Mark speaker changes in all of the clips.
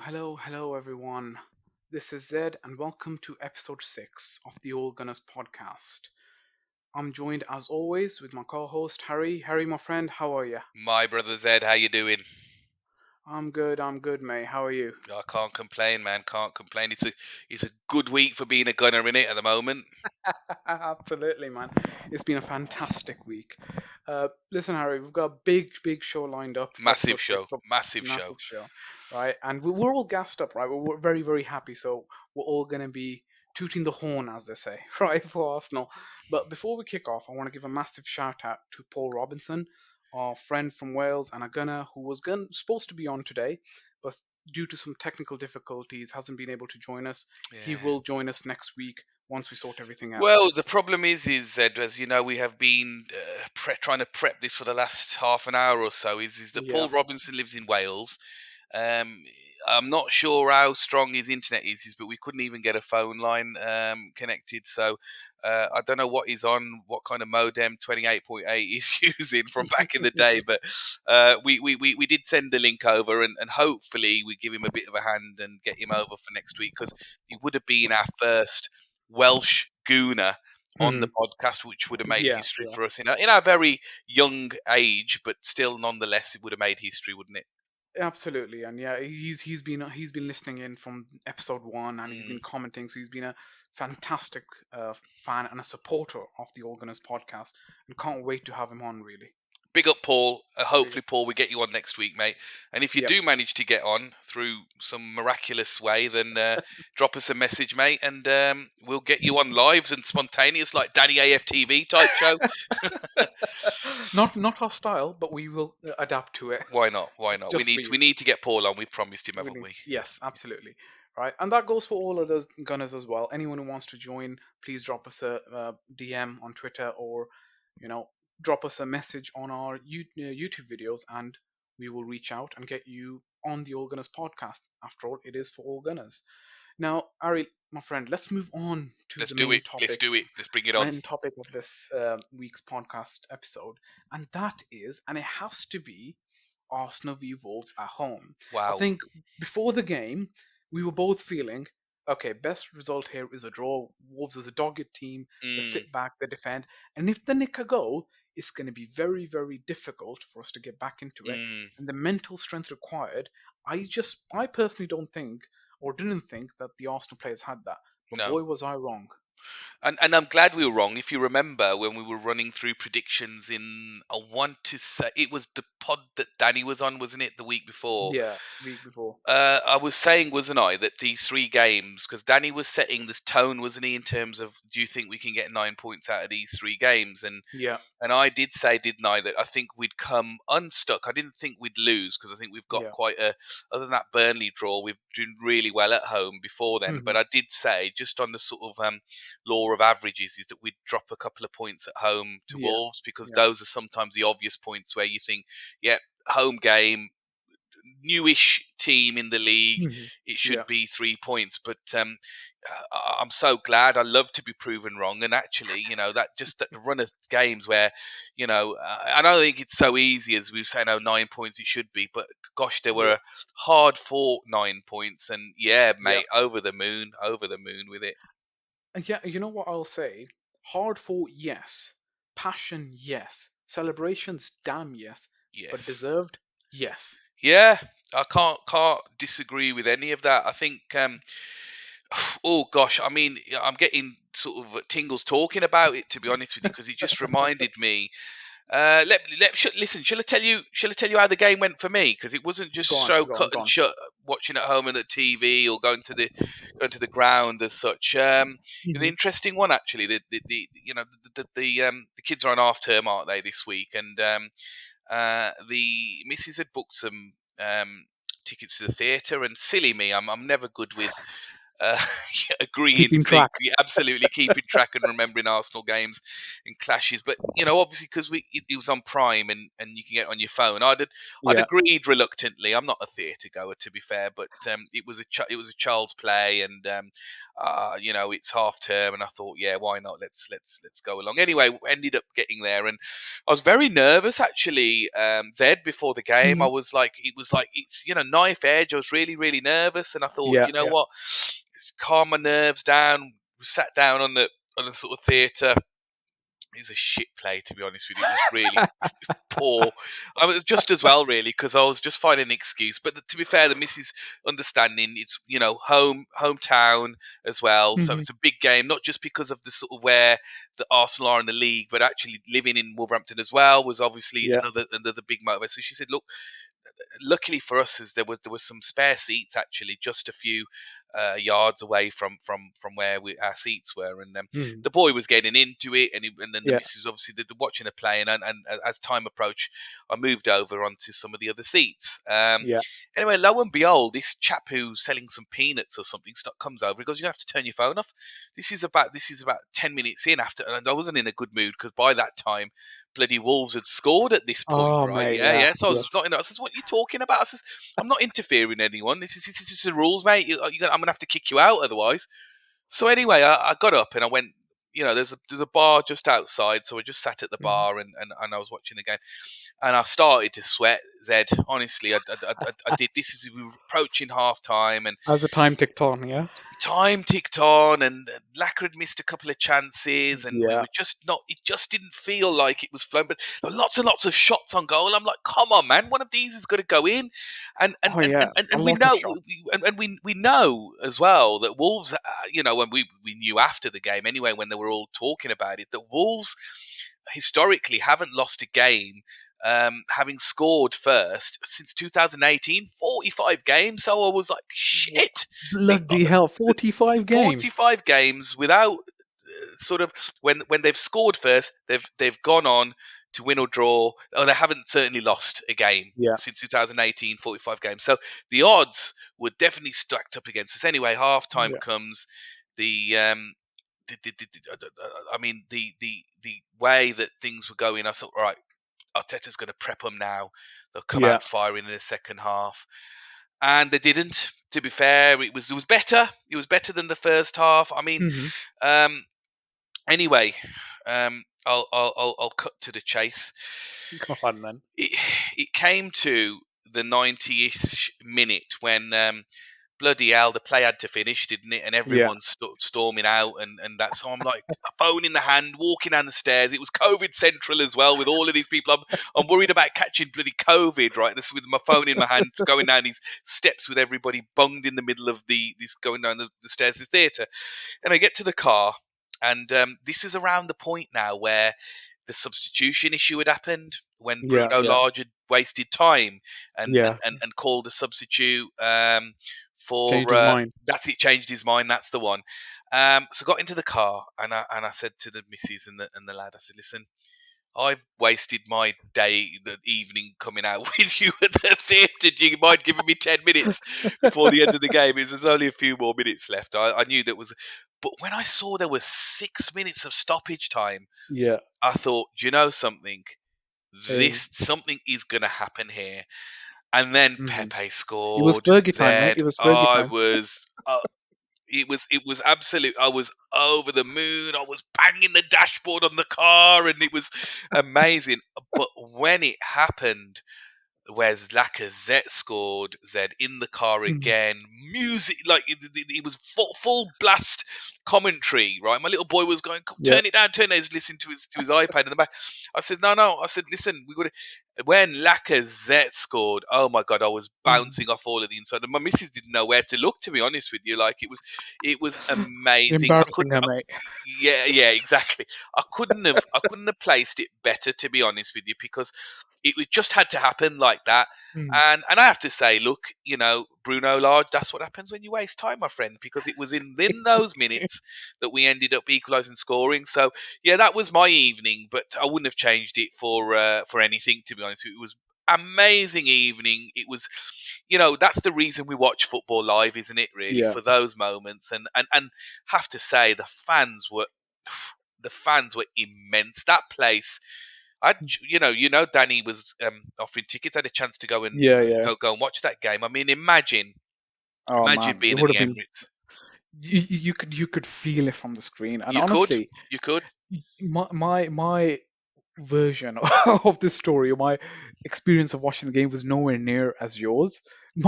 Speaker 1: hello, everyone. This is Zed, and welcome to episode 6 of the Old Gunners podcast. I'm joined, as always, with my co host, Harry. Harry, my friend, how are you?
Speaker 2: My brother Zed, how you doing?
Speaker 1: I'm good, mate. How are you?
Speaker 2: I can't complain, man. Can't complain. It's a good week for being a gunner in it at the moment.
Speaker 1: Absolutely, man. It's been a fantastic week. Listen, Harry, we've got a big show lined up for
Speaker 2: Massive
Speaker 1: episode 6.
Speaker 2: show. Massive show.
Speaker 1: Massive show, right? And we're all gassed up, right? We're very happy. So we're all going to be tooting the horn, as they say, right, for Arsenal. But before we kick off, I want to give a massive shout out to Paul Robinson, our friend from Wales and a gunner who was supposed to be on today, but due to some technical difficulties hasn't been able to join us. He
Speaker 2: Yeah.
Speaker 1: will join us next week once we sort everything out.
Speaker 2: Well, the problem is Zed, as you know, we have been trying to prep this for the last half an hour or so. Is that
Speaker 1: Yeah.
Speaker 2: Paul Robinson lives in Wales? Um, I'm not sure how strong his internet is, but we couldn't even get a phone line connected. So I don't know what he's on, what kind of modem 28.8 he's using from back in the day. But we did send the link over, and hopefully we give him a bit of a hand and get him over for next week because he would have been our first Welsh gooner on the
Speaker 1: Mhm.
Speaker 2: podcast, which would have made
Speaker 1: Yeah,
Speaker 2: history
Speaker 1: yeah,
Speaker 2: for us in our very young age, but still nonetheless it would have made history, wouldn't it?
Speaker 1: absolutely. And yeah, he's been listening in from episode 1, and he's been
Speaker 2: Mm.
Speaker 1: commenting. So he's been a fantastic fan and a supporter of the Organist podcast, and can't wait to have him on. Really,
Speaker 2: Big up, Paul.
Speaker 1: big up.
Speaker 2: Hopefully, Paul, we get you on next week, mate. And if you
Speaker 1: Yep.
Speaker 2: do manage to get on through some miraculous way, then drop us a message, mate, and we'll get you on lives and spontaneous, like Danny AFTV type show.
Speaker 1: Not our style, but we will adapt to it.
Speaker 2: Why not? Why
Speaker 1: Just
Speaker 2: not? We
Speaker 1: just for
Speaker 2: need
Speaker 1: you.
Speaker 2: we need to get Paul on. We promised him, haven't
Speaker 1: Really?
Speaker 2: we?
Speaker 1: Yes, absolutely. Right, and that goes for all of those gunners as well. Anyone who wants to join, please drop us a, DM on Twitter, or you know, drop us a message on our YouTube videos, and we will reach out and get you on the All Gunners podcast. After all, it is for all gunners. Now, Ari, my friend, let's move on to
Speaker 2: Let's
Speaker 1: the
Speaker 2: do
Speaker 1: main
Speaker 2: it. Let's
Speaker 1: topic
Speaker 2: do it. Let's bring it on.
Speaker 1: main topic of this week's podcast episode, and that is, and it has to be, Arsenal v Wolves at home. I
Speaker 2: Wow.
Speaker 1: think before the game, we were both feeling, okay, best result here is a draw. Wolves is a dogged team. They
Speaker 2: Mm,
Speaker 1: sit back, they defend, and if they nick a goal, it's going to be very difficult for us to get back into it.
Speaker 2: mm,
Speaker 1: And the mental strength required, I personally don't think, or didn't think, that the Arsenal players had that. But
Speaker 2: no.
Speaker 1: boy, was I wrong.
Speaker 2: And I'm glad we were wrong. If you remember when we were running through predictions in, I want to say it was the pod that Danny was on, wasn't it, the week before?
Speaker 1: Yeah, week before.
Speaker 2: I was saying, wasn't I, that these three games, because Danny was setting this tone, wasn't he, in terms of, do you think we can get 9 points out of these three games?
Speaker 1: Yeah,
Speaker 2: And I did say, didn't I, that I think we'd come unstuck. I didn't think we'd lose because I think we've got
Speaker 1: yeah.
Speaker 2: quite a, other than that Burnley draw, we've done really well at home before then.
Speaker 1: Hmm.
Speaker 2: But I did say, just on the sort of law of averages, is that we'd drop a couple of points at home to
Speaker 1: Yeah,
Speaker 2: Wolves because
Speaker 1: yeah.
Speaker 2: those are sometimes the obvious points where you think, yeah, home game, newish team in the league,
Speaker 1: Hmm.
Speaker 2: it should
Speaker 1: Yeah,
Speaker 2: be 3 points. But I'm so glad. I love to be proven wrong. And actually, that just that the run of games where, I don't think it's so easy as we were saying, oh, 9 points it should be. But gosh, there
Speaker 1: yeah,
Speaker 2: were hard fought 9 points. And yeah,
Speaker 1: yeah.
Speaker 2: mate, over the moon with it.
Speaker 1: And yeah, you know what I'll say? Hard fought, yes. Passion, yes. Celebrations, damn yes. But
Speaker 2: Yes.
Speaker 1: deserved, yes.
Speaker 2: Yeah, I can't disagree with any of that. I think oh gosh, I mean, I'm getting sort of tingles talking about it, to be honest with you, because it just reminded me. Listen. Shall I tell you? Shall I tell you how the game went for me? Because it wasn't
Speaker 1: Go
Speaker 2: just
Speaker 1: on,
Speaker 2: so
Speaker 1: go on,
Speaker 2: cut
Speaker 1: go
Speaker 2: and
Speaker 1: on.
Speaker 2: shut, watching at home and at TV or going to the ground as such. It's an
Speaker 1: Hmm.
Speaker 2: interesting one actually. The kids are on half term, aren't they, this week? And the missus had booked some tickets to the theatre, and silly me, I'm never good with uh, agreeing
Speaker 1: Keeping
Speaker 2: things.
Speaker 1: track.
Speaker 2: We absolutely keeping track and remembering Arsenal games and clashes. But obviously, because it was on Prime and you can get it on your phone, I'd
Speaker 1: Yeah.
Speaker 2: agreed reluctantly. I'm not a theatre goer, to be fair, but it was a child's play, and it's half term, and I thought, yeah, why not? Let's go along. Anyway, ended up getting there, and I was very nervous actually. Zed, before the game, I
Speaker 1: Hmm.
Speaker 2: was like, it was like it's knife edge. I was really really nervous, and I thought,
Speaker 1: Yeah,
Speaker 2: you know
Speaker 1: yeah.
Speaker 2: what, just calm my nerves down. We sat down on the sort of theatre. It was a shit play, to be honest with you. It was really poor. I was just as well, really, because I was just finding an excuse. But to be fair, the missus understanding it's hometown as well, so
Speaker 1: Hmm.
Speaker 2: it's a big game. Not just because of the sort of where the Arsenal are in the league, but actually living in Wolverhampton as well was obviously
Speaker 1: Yeah.
Speaker 2: another big motivator. So she said, "Look, luckily for us, is there was some spare seats actually, just a few yards away from where our seats were, and
Speaker 1: Hmm.
Speaker 2: the boy was getting into it, and then the
Speaker 1: Yeah.
Speaker 2: missus obviously watching the play, and as time approached, I moved over onto some of the other seats.
Speaker 1: Yeah.
Speaker 2: Anyway, lo and behold, this chap who's selling some peanuts or something comes over. He goes, "You have to turn your phone off." This is about 10 minutes in after, and I wasn't in a good mood because by that time bloody Wolves had scored at this point,
Speaker 1: Oh,
Speaker 2: right?
Speaker 1: mate.
Speaker 2: Yeah,
Speaker 1: Yeah.
Speaker 2: yeah. So I was
Speaker 1: Yes.
Speaker 2: not. I says, "What are you talking about?" I says, "I'm not interfering anyone. This is just the rules, mate. I'm gonna have to kick you out otherwise." So anyway, I got up and I went. There's a bar just outside, so I just sat at the
Speaker 1: Hmm.
Speaker 2: bar and I was watching the game, and I started to sweat. Zed, honestly, I did. We were approaching half time, and
Speaker 1: As the time ticked on, yeah.
Speaker 2: time ticked on, and Laca had missed a couple of chances, and we
Speaker 1: Yeah.
Speaker 2: were just not. It just didn't feel like it was flowing. But there were lots and lots of shots on goal. I'm like, come on, man, one of these is going to go in, and and
Speaker 1: Oh,
Speaker 2: and
Speaker 1: yeah.
Speaker 2: and, and
Speaker 1: A
Speaker 2: and we
Speaker 1: lot of
Speaker 2: know,
Speaker 1: shots.
Speaker 2: we know as well that Wolves. When we knew after the game anyway, when they were all talking about it, that Wolves historically haven't lost a game. Having scored first since 2018, 45 games. So I was like,
Speaker 1: Wha-
Speaker 2: shit. The
Speaker 1: Bloody hell. 45 games.
Speaker 2: 45 games without sort of when they've scored first, they've gone on to win or draw. Oh, they haven't certainly lost a game
Speaker 1: Yeah.
Speaker 2: since 2018, 45 games. So the odds were definitely stacked up against us. Anyway, half time
Speaker 1: Yeah.
Speaker 2: comes. The I mean the way that things were going, I thought, all right, Arteta's going to prep them now. They'll come
Speaker 1: Yeah.
Speaker 2: out firing in the second half, and they didn't. To be fair, it was better. It was better than the first half. I mean,
Speaker 1: Hmm.
Speaker 2: um, anyway, I'll cut to the chase.
Speaker 1: Go on, then.
Speaker 2: It it came to the 90th minute when bloody hell, the play had to finish, didn't it? And
Speaker 1: Yeah.
Speaker 2: everyone's storming out, and that. So I'm like, a phone in the hand, walking down the stairs. It was COVID central as well, with all of these people. I'm worried about catching bloody COVID, right? This with my phone in my hand, going down these steps with everybody bunged in the middle of this going down the stairs of the theatre. And I get to the car, and this is around the point now where the substitution issue had happened when
Speaker 1: Yeah.
Speaker 2: Bruno
Speaker 1: Yeah.
Speaker 2: Lage had wasted time
Speaker 1: Yeah.
Speaker 2: and called a substitute
Speaker 1: Changed
Speaker 2: for
Speaker 1: his mind.
Speaker 2: that's it, changed his mind. That's the one. So I got into the car and I said to the missus and the lad, I said, listen, I've wasted my day, the evening coming out with you at the theatre. Do you mind giving me 10 minutes before the end of the game? There's only a few more minutes left. I knew that was, but when I saw there was 6 minutes of stoppage time,
Speaker 1: Yeah.
Speaker 2: I thought, do you know something?
Speaker 1: Uh,
Speaker 2: This something is going to happen here. And then
Speaker 1: mhm.
Speaker 2: Pepe
Speaker 1: It was
Speaker 2: scored.
Speaker 1: Fergie time, mate.
Speaker 2: Zed,
Speaker 1: It was Fergie
Speaker 2: I
Speaker 1: time.
Speaker 2: was. It was absolute. I was over the moon. I was banging the dashboard on the car, and it was amazing. But when it happened, where Lacazette scored, Zed in the car
Speaker 1: Mhm.
Speaker 2: again. Music, like it was full blast commentary, right? My little boy was going,
Speaker 1: Yeah.
Speaker 2: "Turn it down, turn it." He's listening to his iPad in the back. I said, "No, no." I said, "Listen, we got to." When Lacazette scored, oh my god, I was
Speaker 1: Mhm.
Speaker 2: bouncing off all of the inside, and my missus didn't know where to look. To be honest with you, like it was amazing. I could,
Speaker 1: Embarrassing her, mate.
Speaker 2: yeah, yeah, exactly. I couldn't have placed it better, to be honest with you, because it just had to happen like that.
Speaker 1: Mm.
Speaker 2: And I have to say, look, Bruno Lage, that's what happens when you waste time, my friend, because it was in those minutes that we ended up equalising scoring. So yeah, that was my evening, but I wouldn't have changed it for anything, to be honest. It was amazing evening. It was, that's the reason we watch football live, isn't it? Really,
Speaker 1: Yeah.
Speaker 2: for those moments, and have to say the fans were immense. That place, Danny was offering tickets. I had a chance to go and
Speaker 1: Yeah, yeah.
Speaker 2: go and watch that game. I mean, imagine
Speaker 1: Oh, man. It
Speaker 2: being in
Speaker 1: would
Speaker 2: the
Speaker 1: have been
Speaker 2: Emirates.
Speaker 1: you could feel it from the screen, and
Speaker 2: You could,
Speaker 1: honestly,
Speaker 2: you could.
Speaker 1: my version of this story, or my experience of watching the game was nowhere near as yours.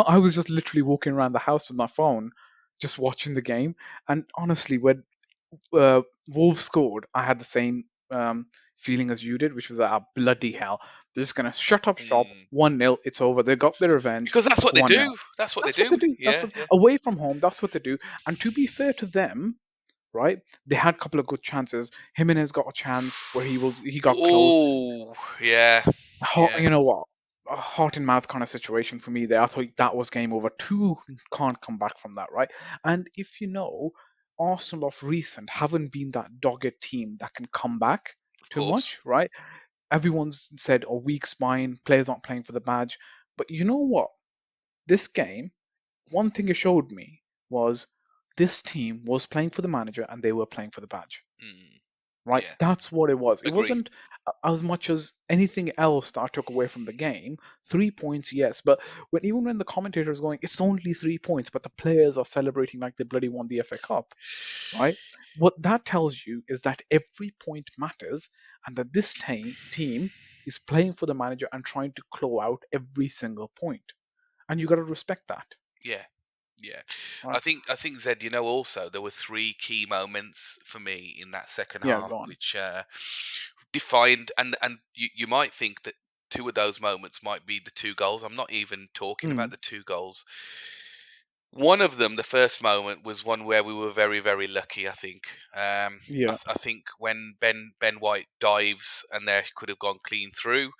Speaker 1: I was just literally walking around the house with my phone, just watching the game. And honestly, when Wolves scored, I had the same feeling as you did, which was that bloody hell. They're just gonna shut up shop.
Speaker 2: Mm.
Speaker 1: 1-0. It's over. They got their revenge.
Speaker 2: Because that's
Speaker 1: It's
Speaker 2: what they
Speaker 1: 1-0.
Speaker 2: do. That's what they
Speaker 1: That's what they
Speaker 2: do.
Speaker 1: do. That's
Speaker 2: Yeah,
Speaker 1: what
Speaker 2: yeah.
Speaker 1: away from home. That's what they do. And to be fair to them, right? They had a couple of good chances. Jimenez got a chance where he got close.
Speaker 2: Oh, yeah,
Speaker 1: Hot,
Speaker 2: yeah.
Speaker 1: you know what? A heart in mouth kind of situation for me there. I thought that was game over. Two can't come back from that, right? And if you know, Arsenal of recent haven't been that dogged team that can come back
Speaker 2: Of
Speaker 1: too
Speaker 2: course.
Speaker 1: much, right? Everyone's said a weak spine, players aren't playing for the badge. But you know what? This game, one thing it showed me was this team was playing for the manager and they were playing for the badge,
Speaker 2: Mm,
Speaker 1: right?
Speaker 2: yeah,
Speaker 1: That's what it was. It
Speaker 2: agree.
Speaker 1: wasn't as much as anything else that I took away from the game. 3 points, yes, but even when the commentator is going, it's only 3 points, but the players are celebrating like they bloody won the FA Cup, right? What that tells you is that every point matters, and that this team is playing for the manager and trying to claw out every single point, and you got to respect that,
Speaker 2: Yeah, yeah.
Speaker 1: right?
Speaker 2: I think Zed, also there were three key moments for me in that second
Speaker 1: Yeah,
Speaker 2: half,
Speaker 1: go on.
Speaker 2: which defined, and you might think that two of those moments might be the two goals. I'm not even talking about
Speaker 1: Mm,
Speaker 2: the two goals. One of them, the first moment, was one where we were very, very lucky. I think.
Speaker 1: yeah.
Speaker 2: I think when Ben White dives and there could have gone clean through.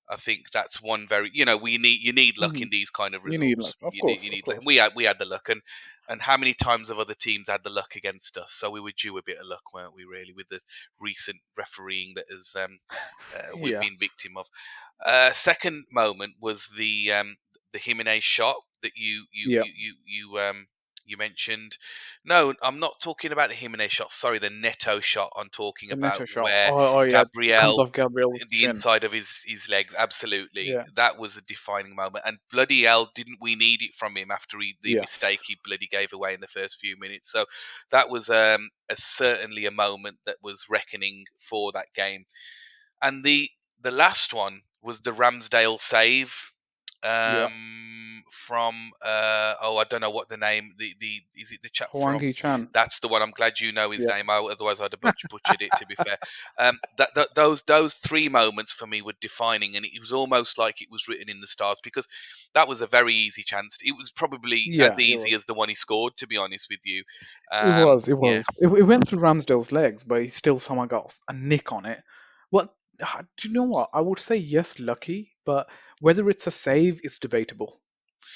Speaker 2: I think that's one very, you need luck
Speaker 1: Hmm.
Speaker 2: in these kind of
Speaker 1: You need luck,
Speaker 2: results.
Speaker 1: of
Speaker 2: You
Speaker 1: course, of
Speaker 2: need luck. And
Speaker 1: course.
Speaker 2: we had the luck, and how many times have other teams had the luck against us? So we were due a bit of luck, weren't we? Really, with the recent refereeing that has we've
Speaker 1: Yeah,
Speaker 2: been victim of. Second moment was the Jimenez shot that
Speaker 1: yeah.
Speaker 2: you mentioned. No, I'm not talking about the Jimenez shot. Sorry, the Neto shot. I'm talking
Speaker 1: The
Speaker 2: about
Speaker 1: Neto shot.
Speaker 2: where
Speaker 1: Oh, yeah. It comes
Speaker 2: Gabriel,
Speaker 1: off Gabriel's
Speaker 2: the
Speaker 1: chin.
Speaker 2: inside of his legs, absolutely.
Speaker 1: Yeah.
Speaker 2: That was a defining moment. And bloody hell, didn't we need it from him after the mistake
Speaker 1: Yes.
Speaker 2: he bloody gave away in the first few minutes? So that was certainly a moment that was reckoning for that game. And the last one was the Ramsdale save
Speaker 1: Yeah.
Speaker 2: from I don't know what the name, the is it the chap from,
Speaker 1: Hwangi Chan.
Speaker 2: that's the one. I'm glad you know his
Speaker 1: Yeah.
Speaker 2: name. Otherwise I'd have butchered it, to be fair. Those three moments for me were defining, and it was almost like it was written in the stars, because that was a very easy chance. It was probably as
Speaker 1: Yeah, it
Speaker 2: easy as
Speaker 1: was.
Speaker 2: the one he scored, to be honest with you.
Speaker 1: It was. It
Speaker 2: Yeah.
Speaker 1: was. It went through Ramsdale's legs, but he still somehow got a nick on it. Well, do you know what? I would say yes, lucky, but whether it's a save, it's debatable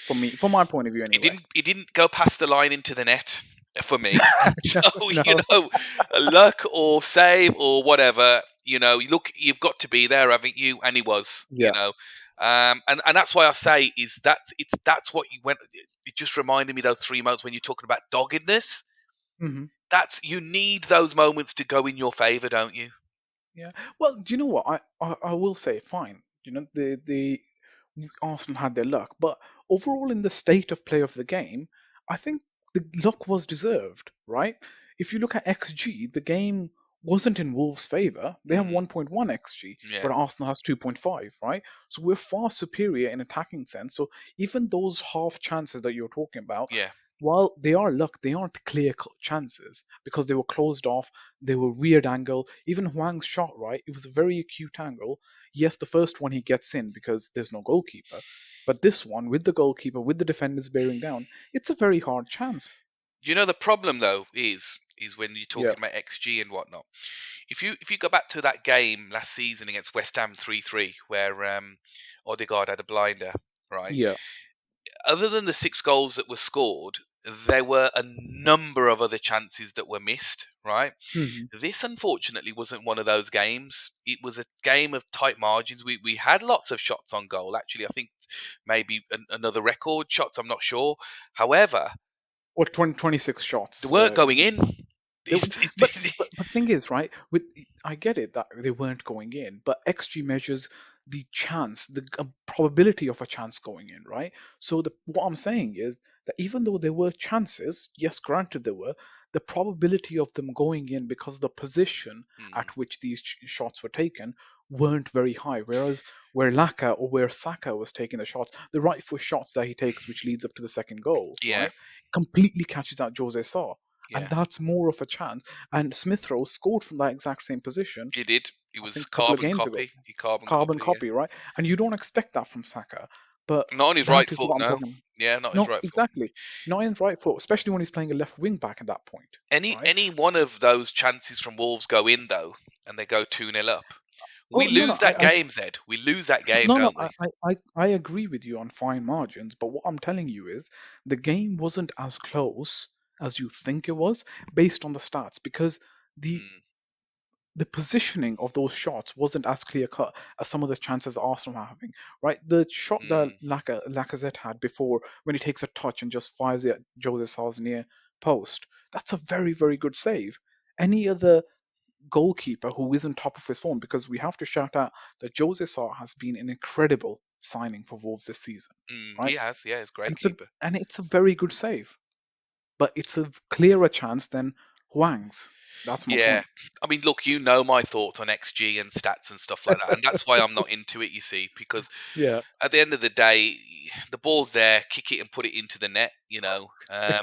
Speaker 1: for me, from my point of view, anyway.
Speaker 2: It didn't go past the line into the net for me.
Speaker 1: No,
Speaker 2: So,
Speaker 1: no.
Speaker 2: luck or save or whatever, you look, you've got to be there, haven't you? And he was.
Speaker 1: Yeah.
Speaker 2: And that's why I say is that's what you went. It just reminded me, those 3 months when you're talking about doggedness.
Speaker 1: Hmm.
Speaker 2: That's, you need those moments to go in your favor, don't you?
Speaker 1: Yeah. Well, do you know what? I will say fine. The Arsenal had their luck, but overall in the state of play of the game, I think the luck was deserved, right? If you look at XG, the game wasn't in Wolves' favour. They have
Speaker 2: Mm,
Speaker 1: 1.1 XG,
Speaker 2: yeah,
Speaker 1: where Arsenal has 2.5, right? So we're far superior in attacking sense. So even those half chances that you're talking about,
Speaker 2: yeah.
Speaker 1: while they are luck, they aren't clear cut chances because they were closed off. They were weird angle. Even Huang's shot, right? It was a very acute angle. Yes, the first one he gets in because there's no goalkeeper. But this one, with the goalkeeper, with the defenders bearing down, it's a very hard chance.
Speaker 2: The problem though is when you're
Speaker 1: Yeah,
Speaker 2: talking about XG and whatnot. If you go back to that game last season against West Ham 3-3, where Odegaard had a blinder, right?
Speaker 1: yeah.
Speaker 2: Other than the 6 goals that were scored, there were a number of other chances that were missed, right?
Speaker 1: Hmm.
Speaker 2: This unfortunately wasn't one of those games. It was a game of tight margins. We had lots of shots on goal. Actually, I think maybe another record shots. I'm not sure. However,
Speaker 1: Or 26
Speaker 2: they
Speaker 1: shots.
Speaker 2: weren't going in.
Speaker 1: They would, but thing is, right? With I get it that they weren't going in, but XG measures the chance, the probability of a chance going in, right? So what I'm saying is that even though there were chances, yes, granted there were, the probability of them going in because of the position
Speaker 2: Mm.
Speaker 1: at which these shots were taken weren't very high. Whereas where Laca or where Saka was taking the shots, the right foot shots that he takes, which leads up to the second goal,
Speaker 2: Yeah,
Speaker 1: right, completely catches out Jose Sa. And
Speaker 2: yeah.
Speaker 1: that's more of a chance. And Smith Rowe scored from that exact same position,
Speaker 2: He did. He
Speaker 1: I
Speaker 2: was
Speaker 1: think, a couple of
Speaker 2: carbon
Speaker 1: games ago.
Speaker 2: copy. He carbon
Speaker 1: Carbon
Speaker 2: copy. Yeah.
Speaker 1: copy, right? And you don't expect that from Saka. But
Speaker 2: Not on his right
Speaker 1: that is
Speaker 2: foot.
Speaker 1: what I'm
Speaker 2: No.
Speaker 1: talking.
Speaker 2: Yeah, not his
Speaker 1: No,
Speaker 2: right foot.
Speaker 1: exactly. Not in right foot, especially when he's playing a left wing back at that point,
Speaker 2: Any
Speaker 1: right?
Speaker 2: any one of those chances from Wolves go in though, and they go 2-0 up.
Speaker 1: Oh
Speaker 2: We
Speaker 1: no, no,
Speaker 2: lose that game, Zed. We lose that game,
Speaker 1: no, no.
Speaker 2: don't we?
Speaker 1: I agree with you on fine margins, but what I'm telling you is the game wasn't as close as you think it was based on the stats because the
Speaker 2: Mm,
Speaker 1: the positioning of those shots wasn't as clear cut as some of the chances that Arsenal are having, right? The shot that
Speaker 2: mm,
Speaker 1: Lacazette had before when he takes a touch and just fires it at Jose Sal's near post, that's a very, very good save. Any other goalkeeper who isn't top of his form, because we have to shout out that Jose Sa has been an incredible signing for Wolves this season,
Speaker 2: he
Speaker 1: right?
Speaker 2: has. Yeah, he's a
Speaker 1: And
Speaker 2: great
Speaker 1: it's a
Speaker 2: keeper.
Speaker 1: and it's a very good save, but it's a clearer chance than Huang's. That's my
Speaker 2: Yeah.
Speaker 1: point.
Speaker 2: I mean, look, you know my thoughts on XG and stats and stuff like that, and that's why I'm not into it. You see, because
Speaker 1: Yeah.
Speaker 2: at the end of the day, the ball's there, kick it and put it into the net. You know. I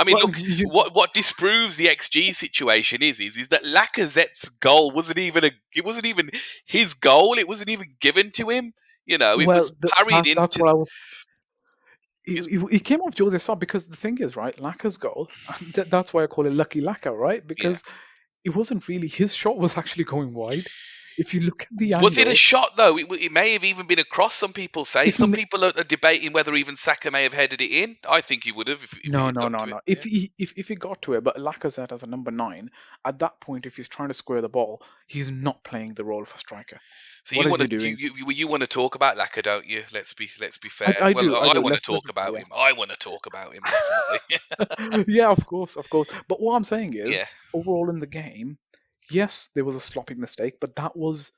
Speaker 2: mean,
Speaker 1: Well,
Speaker 2: look, what disproves the XG situation is that Lacazette's goal wasn't even his goal. It wasn't even given to him. It was parried
Speaker 1: that's
Speaker 2: into.
Speaker 1: what I was.
Speaker 2: It's,
Speaker 1: He came off Jose Sa because the thing is, right, Laka's goal, that's why I call it Lucky Laka, right?
Speaker 2: yeah.
Speaker 1: Because it wasn't really his shot was actually going wide. If you look at the
Speaker 2: Was it a
Speaker 1: angle,
Speaker 2: shot though? It may have even been a cross. Some people say. Some people are debating whether even Saka may have headed it in. I think he would have if he
Speaker 1: no,
Speaker 2: had
Speaker 1: no,
Speaker 2: got
Speaker 1: no,
Speaker 2: to it.
Speaker 1: no.
Speaker 2: Yeah.
Speaker 1: If he got to it, but Lacazette as a number nine, at that point, if he's trying to square the ball, he's not playing the role for striker.
Speaker 2: So
Speaker 1: What
Speaker 2: you
Speaker 1: is
Speaker 2: want
Speaker 1: he
Speaker 2: to
Speaker 1: doing?
Speaker 2: you want to talk about Laka, don't you? Let's be fair.
Speaker 1: I
Speaker 2: Well,
Speaker 1: do, I
Speaker 2: I
Speaker 1: do.
Speaker 2: want to
Speaker 1: Let's
Speaker 2: talk
Speaker 1: be
Speaker 2: about
Speaker 1: fair,
Speaker 2: him. I want to talk about him definitely.
Speaker 1: yeah. Yeah, of course, of course. But what I'm saying
Speaker 2: Yeah.
Speaker 1: is, overall in the game, yes, there was a sloppy mistake, but that was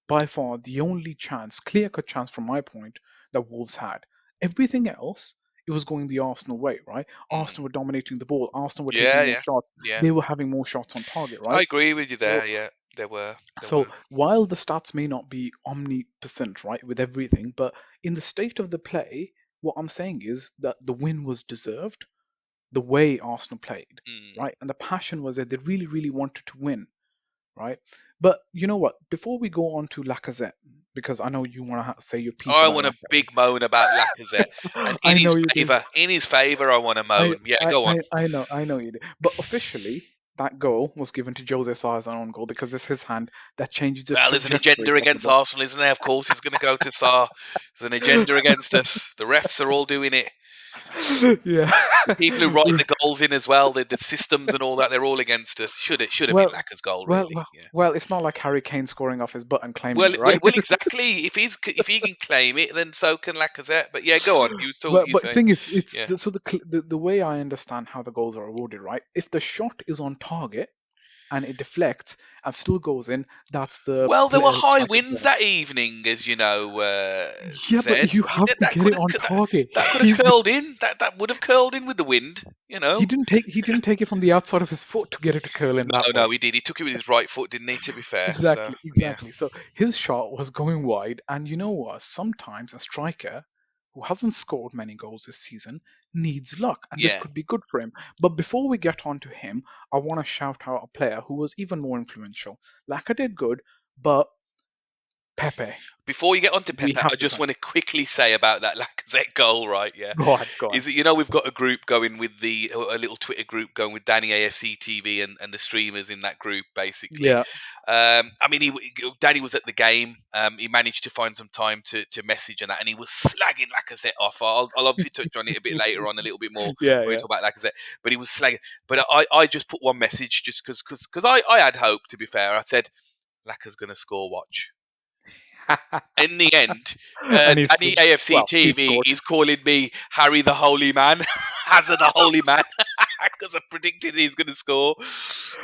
Speaker 1: by far the only chance, clear cut chance from my point, that Wolves had. Everything else, it was going the Arsenal way, right?
Speaker 2: Mm.
Speaker 1: Arsenal were dominating the ball, Arsenal were taking
Speaker 2: Yeah.
Speaker 1: more
Speaker 2: Yeah.
Speaker 1: shots,
Speaker 2: Yeah.
Speaker 1: they were having more shots on target,
Speaker 2: I
Speaker 1: right?
Speaker 2: agree with you
Speaker 1: So,
Speaker 2: there. Yeah. There were. There
Speaker 1: so
Speaker 2: were.
Speaker 1: while the stats may not be omnipotent, right, with everything, but in the state of the play, what I'm saying is that the win was deserved the way Arsenal played,
Speaker 2: Mm.
Speaker 1: right? And the passion was that they really, really wanted to win, right? But you know what? Before we go on to Lacazette, because I know you want to say your piece
Speaker 2: I
Speaker 1: about
Speaker 2: want a
Speaker 1: Lacazette.
Speaker 2: big moan about Lacazette, and in
Speaker 1: I
Speaker 2: his
Speaker 1: know you do.
Speaker 2: favour, I want to moan. Yeah, go on.
Speaker 1: I know you do. But officially, that goal was given to Jose Sa as an own goal because it's his hand that changes the
Speaker 2: Well, there's an
Speaker 1: trajectory
Speaker 2: agenda
Speaker 1: of the
Speaker 2: against
Speaker 1: ball.
Speaker 2: Arsenal, isn't there? Of course, he's going to go to Saar. There's an agenda against us. The refs are all doing it.
Speaker 1: Yeah.
Speaker 2: The people who write the goals in as well, the systems and all that, they're all against us. Should have been
Speaker 1: well,
Speaker 2: Laka's goal,
Speaker 1: well,
Speaker 2: really.
Speaker 1: well,
Speaker 2: Yeah.
Speaker 1: well. It's not like Harry Kane scoring off his butt and claiming
Speaker 2: Well,
Speaker 1: it,
Speaker 2: well,
Speaker 1: right?
Speaker 2: well, exactly. If he can claim it, then so can Lacazette. But yeah, go on. You
Speaker 1: But the
Speaker 2: say,
Speaker 1: thing is, it's
Speaker 2: yeah.
Speaker 1: so the way I understand how the goals are awarded, right? If the shot is on target and it deflects and still goes in, that's the
Speaker 2: Well, there were high
Speaker 1: striker's
Speaker 2: winds
Speaker 1: goal.
Speaker 2: that evening, as you know,
Speaker 1: Yeah, but
Speaker 2: Zed.
Speaker 1: you have to
Speaker 2: That
Speaker 1: get
Speaker 2: could
Speaker 1: it
Speaker 2: have
Speaker 1: on target.
Speaker 2: that could have curled in. That would have curled in with the wind. You know.
Speaker 1: He didn't take it from the outside of his foot to get it to curl in that
Speaker 2: No,
Speaker 1: way.
Speaker 2: no, he did. He took it with his right foot, didn't he? To be fair, so
Speaker 1: Exactly,
Speaker 2: yeah,
Speaker 1: exactly. So his shot was going wide, and you know what? Sometimes a striker who hasn't scored many goals this season needs luck, and this
Speaker 2: yeah.
Speaker 1: could be good for him. But before we get on to him, I want to shout out a player who was even more influential. Laka did good, but Pepe,
Speaker 2: Before you get on to
Speaker 1: we
Speaker 2: Pepe, I
Speaker 1: have to
Speaker 2: just
Speaker 1: talk.
Speaker 2: want to quickly say about that Lacazette goal, right? Yeah,
Speaker 1: Go on, go on.
Speaker 2: is that we've got a group going with a little Twitter group going with Danny AFC TV and the streamers in that group basically.
Speaker 1: Yeah.
Speaker 2: I mean, Danny was at the game. He managed to find some time to message and that, and he was slagging Lacazette off. I'll obviously touch on it a bit later on, a little bit more
Speaker 1: Yeah,
Speaker 2: when we
Speaker 1: yeah.
Speaker 2: talk about Lacazette. But he was slagging. But I just put one message just because I had hope. To be fair, I said Laca's going to score. Watch. In the end,
Speaker 1: And he's
Speaker 2: Danny AFC
Speaker 1: well, he
Speaker 2: TV
Speaker 1: scored.
Speaker 2: is calling me Harry the Holy Man, Hazard the Holy Man, because I predicted he's going to score.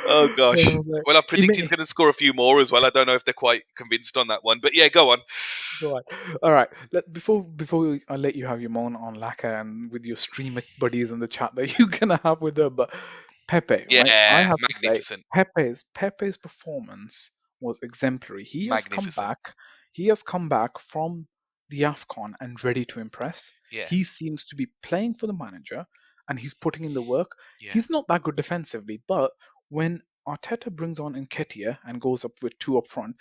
Speaker 2: Oh gosh.
Speaker 1: Oh, man.
Speaker 2: Well, I
Speaker 1: It
Speaker 2: predict he's
Speaker 1: may,
Speaker 2: going to score a few more as well. I don't know if they're quite convinced on that one, but yeah, go on.
Speaker 1: Go on. All right. I let you have your moan on Laca and with your stream buddies in the chat that you're gonna have with her, but Pepe, right? I
Speaker 2: Yeah,
Speaker 1: have to say,
Speaker 2: magnificent,
Speaker 1: Pepe's performance was exemplary.
Speaker 2: magnificent.
Speaker 1: He has come back from the AFCON and ready to impress.
Speaker 2: Yeah,
Speaker 1: He seems to be playing for the manager and he's putting in the work.
Speaker 2: yeah.
Speaker 1: He's not that good defensively, but when Arteta brings on Nketiah and goes up with two up front,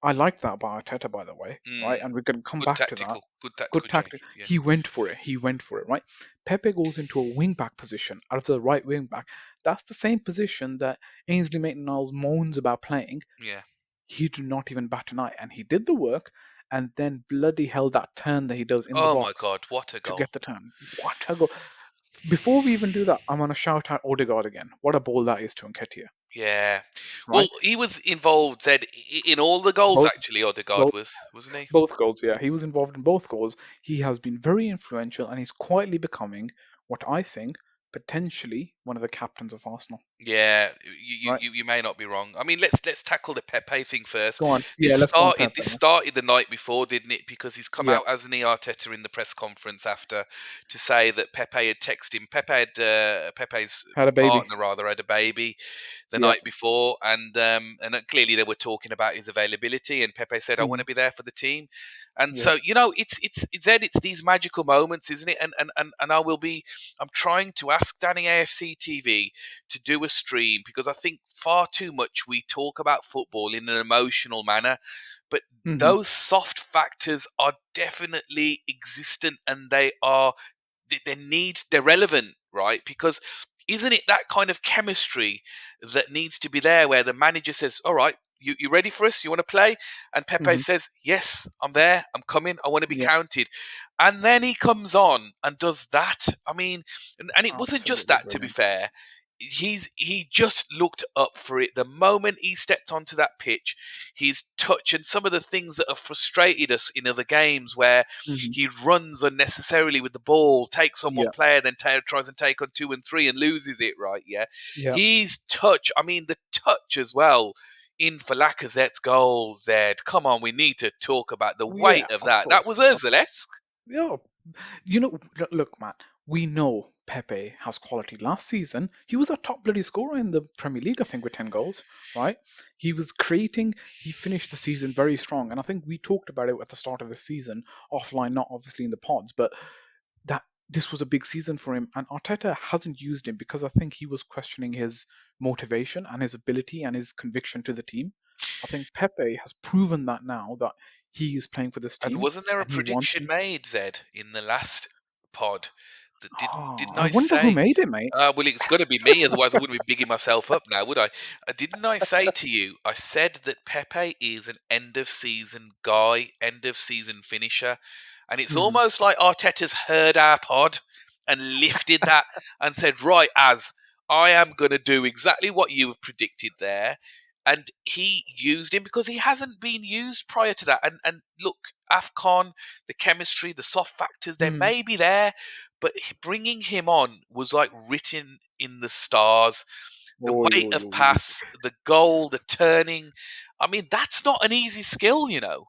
Speaker 1: I like that about Arteta, by the way, right?
Speaker 2: Mm,
Speaker 1: And we can come
Speaker 2: good
Speaker 1: back to that.
Speaker 2: tactical, good
Speaker 1: Good
Speaker 2: tactical change.
Speaker 1: tactic.
Speaker 2: Yeah,
Speaker 1: He went for it. He went for it, right? Pepe goes into a wing back position out of the right wing back. That's the same position that Ainsley Maitland-Niles moans about playing.
Speaker 2: yeah.
Speaker 1: He did not even bat an eye, and he did the work. And then bloody hell, that turn that he does in the
Speaker 2: Oh my
Speaker 1: box
Speaker 2: God, what a
Speaker 1: to
Speaker 2: goal!
Speaker 1: get the turn. What a goal! Before we even do that, I'm gonna shout out Odegaard again. What a ball that is to Nketiah,
Speaker 2: Yeah. Well,
Speaker 1: right?
Speaker 2: he was involved, Zed, in all the goals
Speaker 1: Both,
Speaker 2: actually. Odegaard
Speaker 1: both
Speaker 2: was, wasn't he?
Speaker 1: Both goals, yeah. He was involved in both goals. He has been very influential and he's quietly becoming what I think potentially one of the captains of Arsenal.
Speaker 2: Yeah,
Speaker 1: Right?
Speaker 2: you may not be wrong. I mean, let's tackle the Pepe thing first.
Speaker 1: Go on. Yeah, let's go on Pepe.
Speaker 2: This started the night before, didn't it? Because he's come
Speaker 1: Yeah.
Speaker 2: out as an Arteta in the press conference after to say that Pepe had texted him. Pepe's
Speaker 1: Had a baby.
Speaker 2: partner rather had a baby the
Speaker 1: Yeah.
Speaker 2: night before, and clearly they were talking about his availability. And Pepe said, "I want
Speaker 1: Hmm.
Speaker 2: to be there for the team." And
Speaker 1: Yeah.
Speaker 2: so it's Ed, it's these magical moments, isn't it? And I will be. I'm trying to ask Danny AFC TV to do a stream because I think far too much we talk about football in an emotional manner, but
Speaker 1: Hmm.
Speaker 2: those soft factors are definitely existent and they're relevant, right? Because isn't it that kind of chemistry that needs to be there where the manager says, "All right, you ready for us? You want to play?" And Pepe
Speaker 1: Hmm.
Speaker 2: says, "Yes, I'm there. I'm coming. I want to be
Speaker 1: Yeah.
Speaker 2: counted." And then he comes on and does that. I mean, and it wasn't just
Speaker 1: Absolutely
Speaker 2: that, to be
Speaker 1: brilliant.
Speaker 2: fair. He just looked up for it the moment he stepped onto that pitch. His touch and some of the things that have frustrated us in other games where
Speaker 1: Hmm.
Speaker 2: he runs unnecessarily with the ball, takes on one
Speaker 1: Yeah.
Speaker 2: player, then tries and take on two and three and loses it. Right? Yeah,
Speaker 1: Yeah.
Speaker 2: his touch. I mean, the touch as well in for Lacazette's goal. Zed, come on, we need to talk about the
Speaker 1: Oh, yeah.
Speaker 2: weight of
Speaker 1: Of
Speaker 2: that. That
Speaker 1: course.
Speaker 2: was
Speaker 1: Yeah.
Speaker 2: Urzulesque.
Speaker 1: Yeah. Look, man, we know Pepe has quality. Last season, he was a top bloody scorer in the Premier League, I think, with 10 goals, right? He was creating, he finished the season very strong. And I think we talked about it at the start of the season, offline, not obviously in the pods, but that this was a big season for him. And Arteta hasn't used him because I think he was questioning his motivation and his ability and his conviction to the team. I think Pepe has proven that now that he is playing for this
Speaker 2: And
Speaker 1: team
Speaker 2: wasn't there a
Speaker 1: and he wants
Speaker 2: prediction
Speaker 1: to.
Speaker 2: made, Zed, in the last pod that
Speaker 1: Oh,
Speaker 2: didn't
Speaker 1: I
Speaker 2: I
Speaker 1: wonder who
Speaker 2: say?
Speaker 1: made it, mate.
Speaker 2: Well, it's got to be me, otherwise I wouldn't be bigging myself up now, would I? Didn't I say to you? I said that Pepe is an end of season guy, end of season finisher, and it's
Speaker 1: Hmm.
Speaker 2: almost like Arteta's heard our pod and lifted that and said, "Right, as I am going to do exactly what you have predicted there." And he used him because he hasn't been used prior to that. And look, Afcon, the chemistry, the soft factors, they
Speaker 1: Hmm.
Speaker 2: may be there, but bringing him on was like written in the stars. The
Speaker 1: Oi,
Speaker 2: weight
Speaker 1: oi,
Speaker 2: of
Speaker 1: oi, oi.
Speaker 2: pass, the goal, the turning. I mean, that's not an easy skill, you know.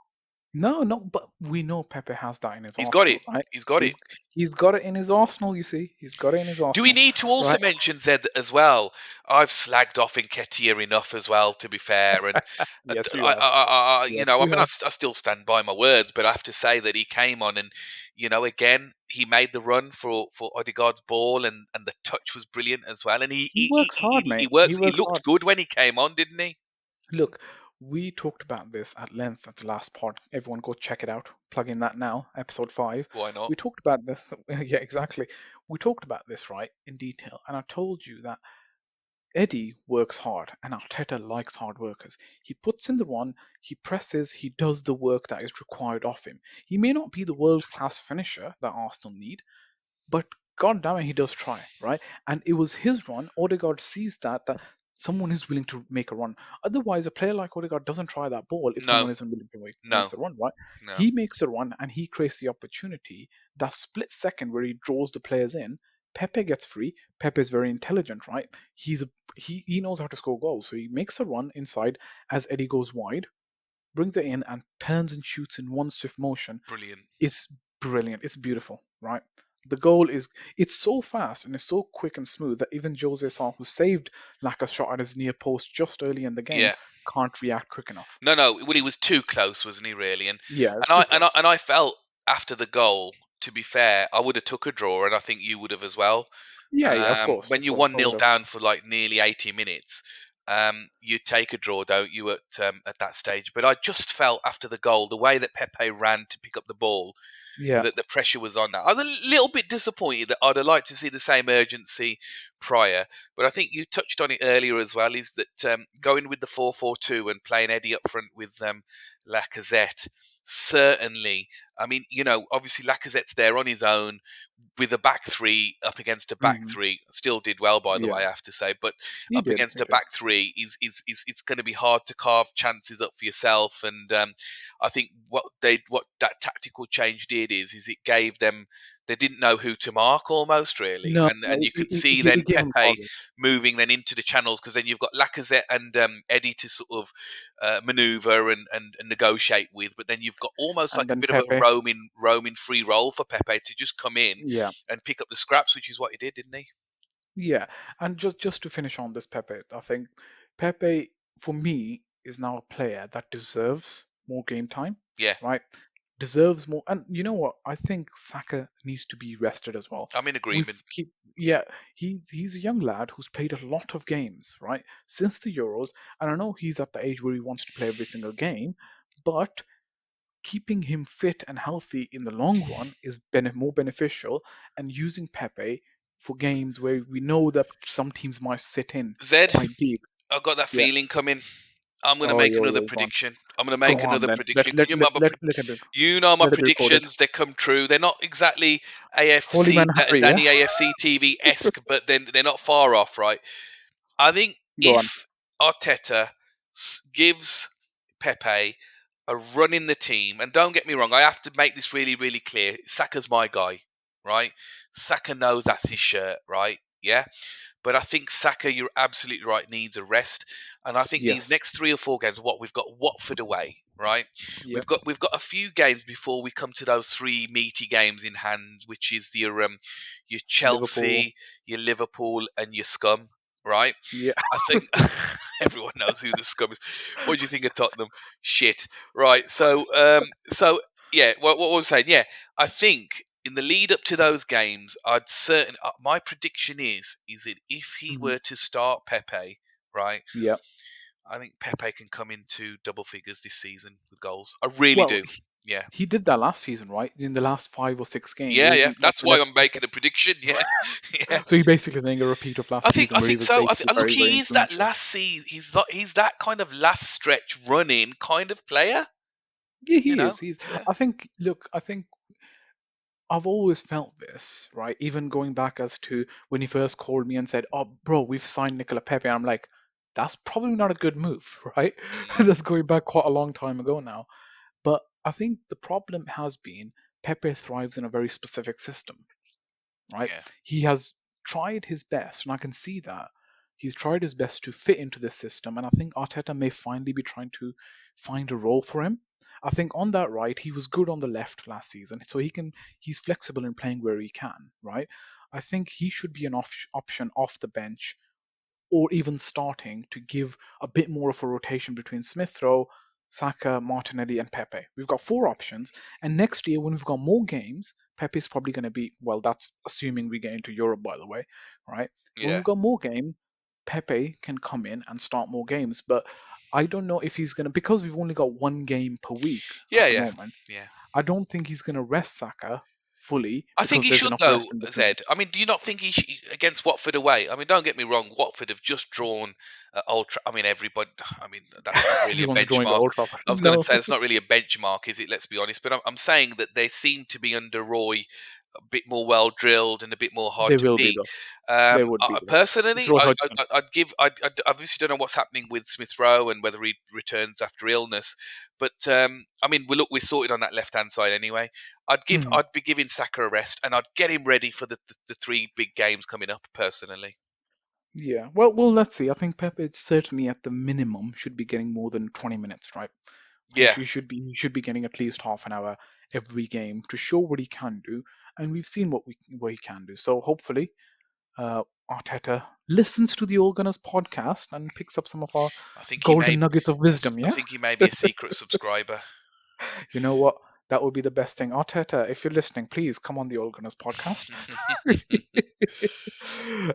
Speaker 1: No, no, but we know Pepe has that in his
Speaker 2: He's got it.
Speaker 1: arsenal, right?
Speaker 2: He's got it.
Speaker 1: He's got it in his arsenal. You see, he's got it in his
Speaker 2: Do we
Speaker 1: arsenal,
Speaker 2: need to also
Speaker 1: right?
Speaker 2: mention Zed as well? I've slagged off Nketiah enough as well, to be fair, and
Speaker 1: Yes, you have. Yes,
Speaker 2: I
Speaker 1: you
Speaker 2: mean,
Speaker 1: have.
Speaker 2: I still stand by my words, but I have to say that he came on and, again, he made the run for Odegaard's ball, and the touch was brilliant as well, and
Speaker 1: He works hard,
Speaker 2: he
Speaker 1: mate. He
Speaker 2: works. He
Speaker 1: works hard.
Speaker 2: looked good when he came on, didn't he?
Speaker 1: Look, we talked about this at length at the last pod. Everyone go check it out. Plug in that now, episode 5.
Speaker 2: Why not?
Speaker 1: We talked about this. Yeah, exactly. We talked about this, right, in detail. And I told you that Eddie works hard, and Arteta likes hard workers. He puts in the run, he presses, he does the work that is required of him. He may not be the world class finisher that Arsenal need, but god damn it, he does try, right? And it was his run. Odegaard sees that someone who's willing to make a run. Otherwise, a player like Odegaard doesn't try that ball if
Speaker 2: No,
Speaker 1: someone isn't willing to make
Speaker 2: no,
Speaker 1: the run, right?
Speaker 2: no.
Speaker 1: He makes a run and he creates the opportunity. That split second where he draws the players in, Pepe gets free. Pepe is very intelligent, right? He knows how to score goals. So he makes a run inside as Eddie goes wide, brings it in, and turns and shoots in one swift motion.
Speaker 2: Brilliant.
Speaker 1: It's brilliant. It's beautiful, right? The goal is it's so fast and it's so quick and smooth that even Jose Sa, who saved Laca's shot at his near post just early in the game,
Speaker 2: Yeah.
Speaker 1: can't react quick enough.
Speaker 2: No, no. Well, he was too close, wasn't he? Really,
Speaker 1: Yeah, it's too close.
Speaker 2: and I felt after the goal. To be fair, I would have took a draw, and I think you would have as well.
Speaker 1: Yeah, yeah,
Speaker 2: When
Speaker 1: of
Speaker 2: you're
Speaker 1: course,
Speaker 2: one
Speaker 1: I would
Speaker 2: nil
Speaker 1: have.
Speaker 2: down for like nearly 80 minutes, you take a draw, don't you? At that stage, but I just felt after the goal, the way that Pepe ran to pick up the ball,
Speaker 1: Yeah.
Speaker 2: that the pressure was on that. I was a little bit disappointed that I'd have liked to see the same urgency prior, but I think you touched on it earlier as well. Is that going with the 4-4-2 and playing Eddie up front with Lacazette? Certainly. I mean, obviously Lacazette's there on his own with a back three up against a back
Speaker 1: Hmm.
Speaker 2: three. Still did well, by the
Speaker 1: Yeah,
Speaker 2: way, I have to say. But
Speaker 1: he
Speaker 2: up
Speaker 1: did.
Speaker 2: against
Speaker 1: He
Speaker 2: a
Speaker 1: did.
Speaker 2: back three is it's going to be hard to carve chances up for yourself. And I think what that tactical change did is it gave them, they didn't know who to mark almost really,
Speaker 1: No,
Speaker 2: and you could see
Speaker 1: it
Speaker 2: then
Speaker 1: gave him
Speaker 2: Pepe
Speaker 1: targets,
Speaker 2: moving then into the channels, because then you've got Lacazette and Eddie to sort of maneuver and negotiate with, but then you've got almost
Speaker 1: and
Speaker 2: like a
Speaker 1: then
Speaker 2: bit of a
Speaker 1: Pepe.
Speaker 2: roaming free role for Pepe to just come in
Speaker 1: Yeah,
Speaker 2: and pick up the scraps, which is what he did, didn't he?
Speaker 1: yeah, and just to finish on this Pepe, I think Pepe for me is now a player that deserves more game time,
Speaker 2: Yeah,
Speaker 1: right? Deserves more, and you know what? I think Saka needs to be rested as well.
Speaker 2: I'm in
Speaker 1: We've
Speaker 2: agreement.
Speaker 1: keep yeah, he's a young lad who's played a lot of games, right, since the Euros, and I know he's at the age where he wants to play every single game, but keeping him fit and healthy in the long run is more beneficial, and using Pepe for games where we know that some teams might sit in
Speaker 2: Zed,
Speaker 1: quite deep.
Speaker 2: I've got that
Speaker 1: Yeah.
Speaker 2: feeling coming. I'm going to
Speaker 1: Oh,
Speaker 2: make another
Speaker 1: go on.
Speaker 2: prediction. I'm going to
Speaker 1: Go
Speaker 2: make
Speaker 1: on
Speaker 2: another
Speaker 1: then.
Speaker 2: prediction because
Speaker 1: Let it be,
Speaker 2: you know my
Speaker 1: let it be recorded.
Speaker 2: predictions. They come true. They're not exactly
Speaker 1: Holy man Harry, yeah?
Speaker 2: Danny AFC TV esque, but then they're not far off, right? I think
Speaker 1: Go on.
Speaker 2: if Arteta gives Pepe a run in the team, and don't get me wrong, I have to make this really, really clear. Saka's my guy, right? Saka knows that's his shirt, right? Yeah. But I think Saka, you're absolutely right, needs a rest. And I think these
Speaker 1: Yes.
Speaker 2: next 3 or 4 games, what we've got Watford away, right?
Speaker 1: Yeah.
Speaker 2: We've got a few games before we come to those three meaty games in hand, which is your
Speaker 1: Liverpool.
Speaker 2: Chelsea, your Liverpool, and your Scum, right?
Speaker 1: Yeah.
Speaker 2: I think everyone knows who the Scum is. What do you think of Tottenham? Shit, right? So yeah, what was I saying? Yeah, I think in the lead up to those games, my prediction is that if he
Speaker 1: Mhm.
Speaker 2: were to start Pepe, right,
Speaker 1: Yeah.
Speaker 2: I think Pepe can come into double figures this season with goals. I really
Speaker 1: Well,
Speaker 2: do. Yeah,
Speaker 1: he did that last season, right? In the last 5 or 6 games.
Speaker 2: yeah, yeah. That's why I'm
Speaker 1: Let's say.
Speaker 2: making a prediction. Yeah, yeah.
Speaker 1: So he basically saying a repeat of last season
Speaker 2: I
Speaker 1: where he
Speaker 2: think
Speaker 1: was
Speaker 2: so.
Speaker 1: basically
Speaker 2: Look,
Speaker 1: very, very
Speaker 2: he is that
Speaker 1: influential.
Speaker 2: last season. He's that kind of last stretch running kind of player.
Speaker 1: Yeah,
Speaker 2: You
Speaker 1: he
Speaker 2: know.
Speaker 1: is. He's.
Speaker 2: Yeah.
Speaker 1: I think. Look, I think I've always felt this, right? Even going back as to when he first called me and said, "Oh, bro, we've signed Nicola Pepe," and I'm like, "That's probably not a good move, right?"
Speaker 2: Mm,
Speaker 1: That's going back quite a long time ago now. But I think the problem has been Pepe thrives in a very specific system, right?
Speaker 2: yeah.
Speaker 1: He has tried his best, and I can see that. He's tried his best to fit into this system, and I think Arteta may finally be trying to find a role for him. I think on that right, he was good on the left last season, so he's flexible in playing where he can, right? I think he should be an option off the bench or even starting to give a bit more of a rotation between Smith Rowe, Saka, Martinelli, and Pepe. We've got 4 options, and next year when we've got more games, Pepe's probably going to be well. That's assuming we get into Europe, by the way, right? When
Speaker 2: Yeah.
Speaker 1: we've got more game, Pepe can come in and start more games, but I don't know if he's going to because we've only got 1 game per week
Speaker 2: Yeah.
Speaker 1: at the
Speaker 2: Yeah.
Speaker 1: moment.
Speaker 2: Yeah.
Speaker 1: I don't think he's going to rest Saka fully
Speaker 2: I think
Speaker 1: because
Speaker 2: he
Speaker 1: there's
Speaker 2: should
Speaker 1: enough
Speaker 2: though,
Speaker 1: rest in between.
Speaker 2: Zed. I mean, do you not think against Watford away? I mean, don't get me wrong. Watford have just drawn Ultra. I mean, everybody. I mean, that's not really a
Speaker 1: Everyone's drawing at
Speaker 2: benchmark.
Speaker 1: Old Trafford.
Speaker 2: I was going to
Speaker 1: No.
Speaker 2: say it's not really a benchmark, is it? Let's be honest. But I'm saying that they seem to be under Roy. a bit more well drilled and a bit more hard
Speaker 1: They
Speaker 2: to
Speaker 1: will be
Speaker 2: beat.
Speaker 1: though. They would be though. It's
Speaker 2: Personally,
Speaker 1: Roy Hodgson.
Speaker 2: I'd give. I obviously don't know what's happening with Smith Rowe and whether he returns after illness, but I mean, we're sorted on that left hand side anyway.
Speaker 1: Mhm.
Speaker 2: I'd be giving Saka a rest, and I'd get him ready for the three big games coming up. Personally,
Speaker 1: Yeah. Well, let's see. I think Pepe certainly at the minimum should be getting more than 20 minutes, right?
Speaker 2: yeah,
Speaker 1: He should be getting at least half an hour every game to show what he can do, and we've seen what he can do. So hopefully, Arteta listens to the All Gunners podcast and picks up some of our
Speaker 2: I think he may.
Speaker 1: golden nuggets of wisdom.
Speaker 2: I
Speaker 1: Yeah.
Speaker 2: think he may be a secret subscriber.
Speaker 1: You know what? That would be the best thing. Arteta, if you're listening, please come on the All Gunners podcast.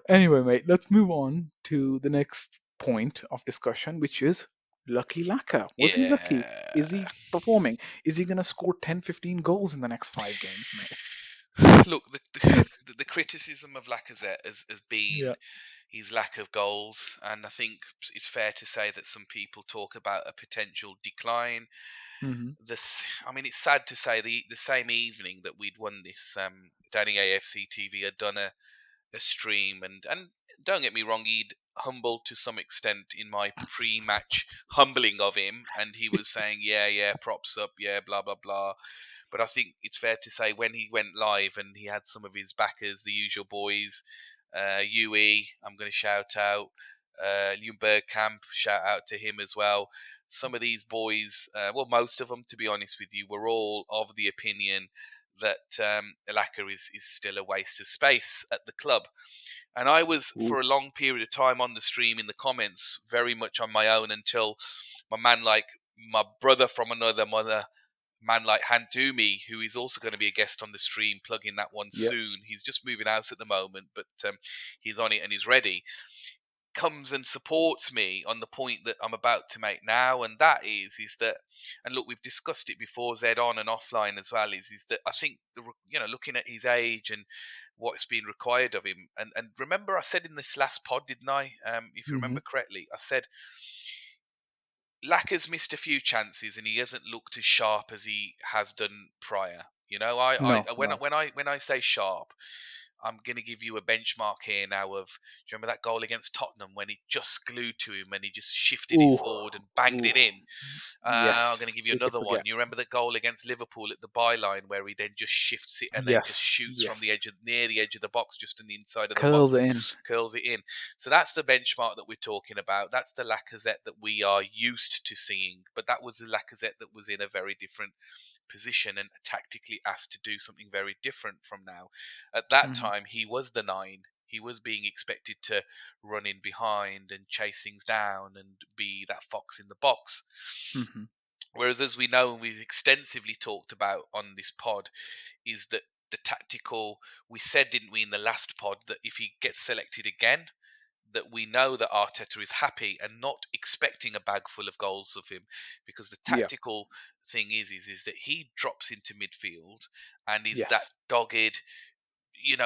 Speaker 1: Anyway, mate, let's move on to the next point of discussion, which is lucky Laca. Was he lucky?
Speaker 2: Yeah.
Speaker 1: Is he performing? Is he going to score 10, 15 goals in the next 5 games, mate?
Speaker 2: Look, the criticism of Lacazette has been
Speaker 1: Yeah.
Speaker 2: his lack of goals, and I think it's fair to say that some people talk about a potential decline.
Speaker 1: Hmm.
Speaker 2: I mean, it's sad to say the same evening that we'd won this, Danny AFC TV had done a stream, and don't get me wrong, he'd humbled to some extent in my pre-match humbling of him, and he was saying, yeah, yeah, props up, yeah, blah blah blah. But I think it's fair to say when he went live and he had some of his backers, the usual boys, UE, I'm going to shout out, Liam Bergkamp, shout out to him as well. Some of these boys, well, most of them, to be honest with you, were all of the opinion that Elaka is still a waste of space at the club. And I was,
Speaker 1: Ooh.
Speaker 2: for a long period of time on the stream in the comments, very much on my own until my man, like my brother from another mother, man like Hantumi, who is also going to be a guest on the stream, plugging that one
Speaker 1: Yeah.
Speaker 2: soon. He's just moving house at the moment, but he's on it and he's ready. Comes and supports me on the point that I'm about to make now, and that is that, and look, we've discussed it before, Zed, on and offline as well. Is that I think looking at his age and what's been required of him, and remember I said in this last pod, didn't I? If you
Speaker 1: Hmm.
Speaker 2: remember correctly, I said Lacker's missed a few chances and he hasn't looked as sharp as he has done prior. You know,
Speaker 1: No, no.
Speaker 2: when I say sharp, I'm going to give you a benchmark here now of, do you remember that goal against Tottenham when he just glued to him and he just shifted it
Speaker 1: Ooh.
Speaker 2: forward and banged
Speaker 1: Ooh.
Speaker 2: it in? I'm going to
Speaker 1: Yes.
Speaker 2: give you
Speaker 1: Who could
Speaker 2: another one.
Speaker 1: forget?
Speaker 2: You remember the goal against Liverpool at the byline where he then just shifts it and then just
Speaker 1: Yes.
Speaker 2: shoots from the
Speaker 1: Yes.
Speaker 2: edge of near the edge of the box, just on the inside of the
Speaker 1: Curls
Speaker 2: box,
Speaker 1: in.
Speaker 2: curls it in. So that's the benchmark that we're talking about. That's the Lacazette that we are used to seeing. But that was the Lacazette that was in a very different position and tactically asked to do something very different from now. At that
Speaker 1: Hmm.
Speaker 2: time, he was the nine. He was being expected to run in behind and chase things down and be that fox in the box.
Speaker 1: Hmm.
Speaker 2: Whereas, as we know and we've extensively talked about on this pod, is that the tactical, we said, didn't we, in the last pod, that if he gets selected again, that we know that Arteta is happy and not expecting a bag full of goals of him, because the
Speaker 1: Yeah.
Speaker 2: tactical thing is that he drops into midfield and is that
Speaker 1: Yes.
Speaker 2: dogged,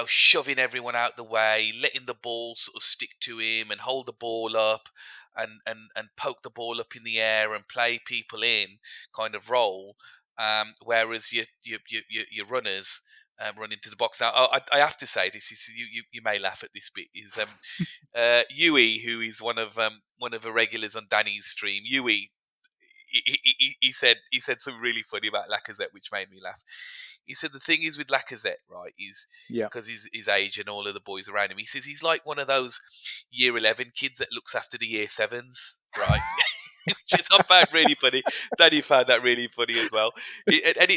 Speaker 2: shoving everyone out the way, letting the ball sort of stick to him and hold the ball up and poke the ball up in the air and play people in kind of role. Whereas your runners run into the box. Now, I have to say this is you may laugh at this bit is Yui, who is one of the regulars on Danny's stream. Yui, he said something really funny about Lacazette, which made me laugh. He said the thing is with Lacazette, right, is
Speaker 1: Yeah.
Speaker 2: because his age and all of the boys around him. He says he's like one of those year 11 kids that looks after the year sevens, right? Which is I found really funny. Danny found that really funny as well. And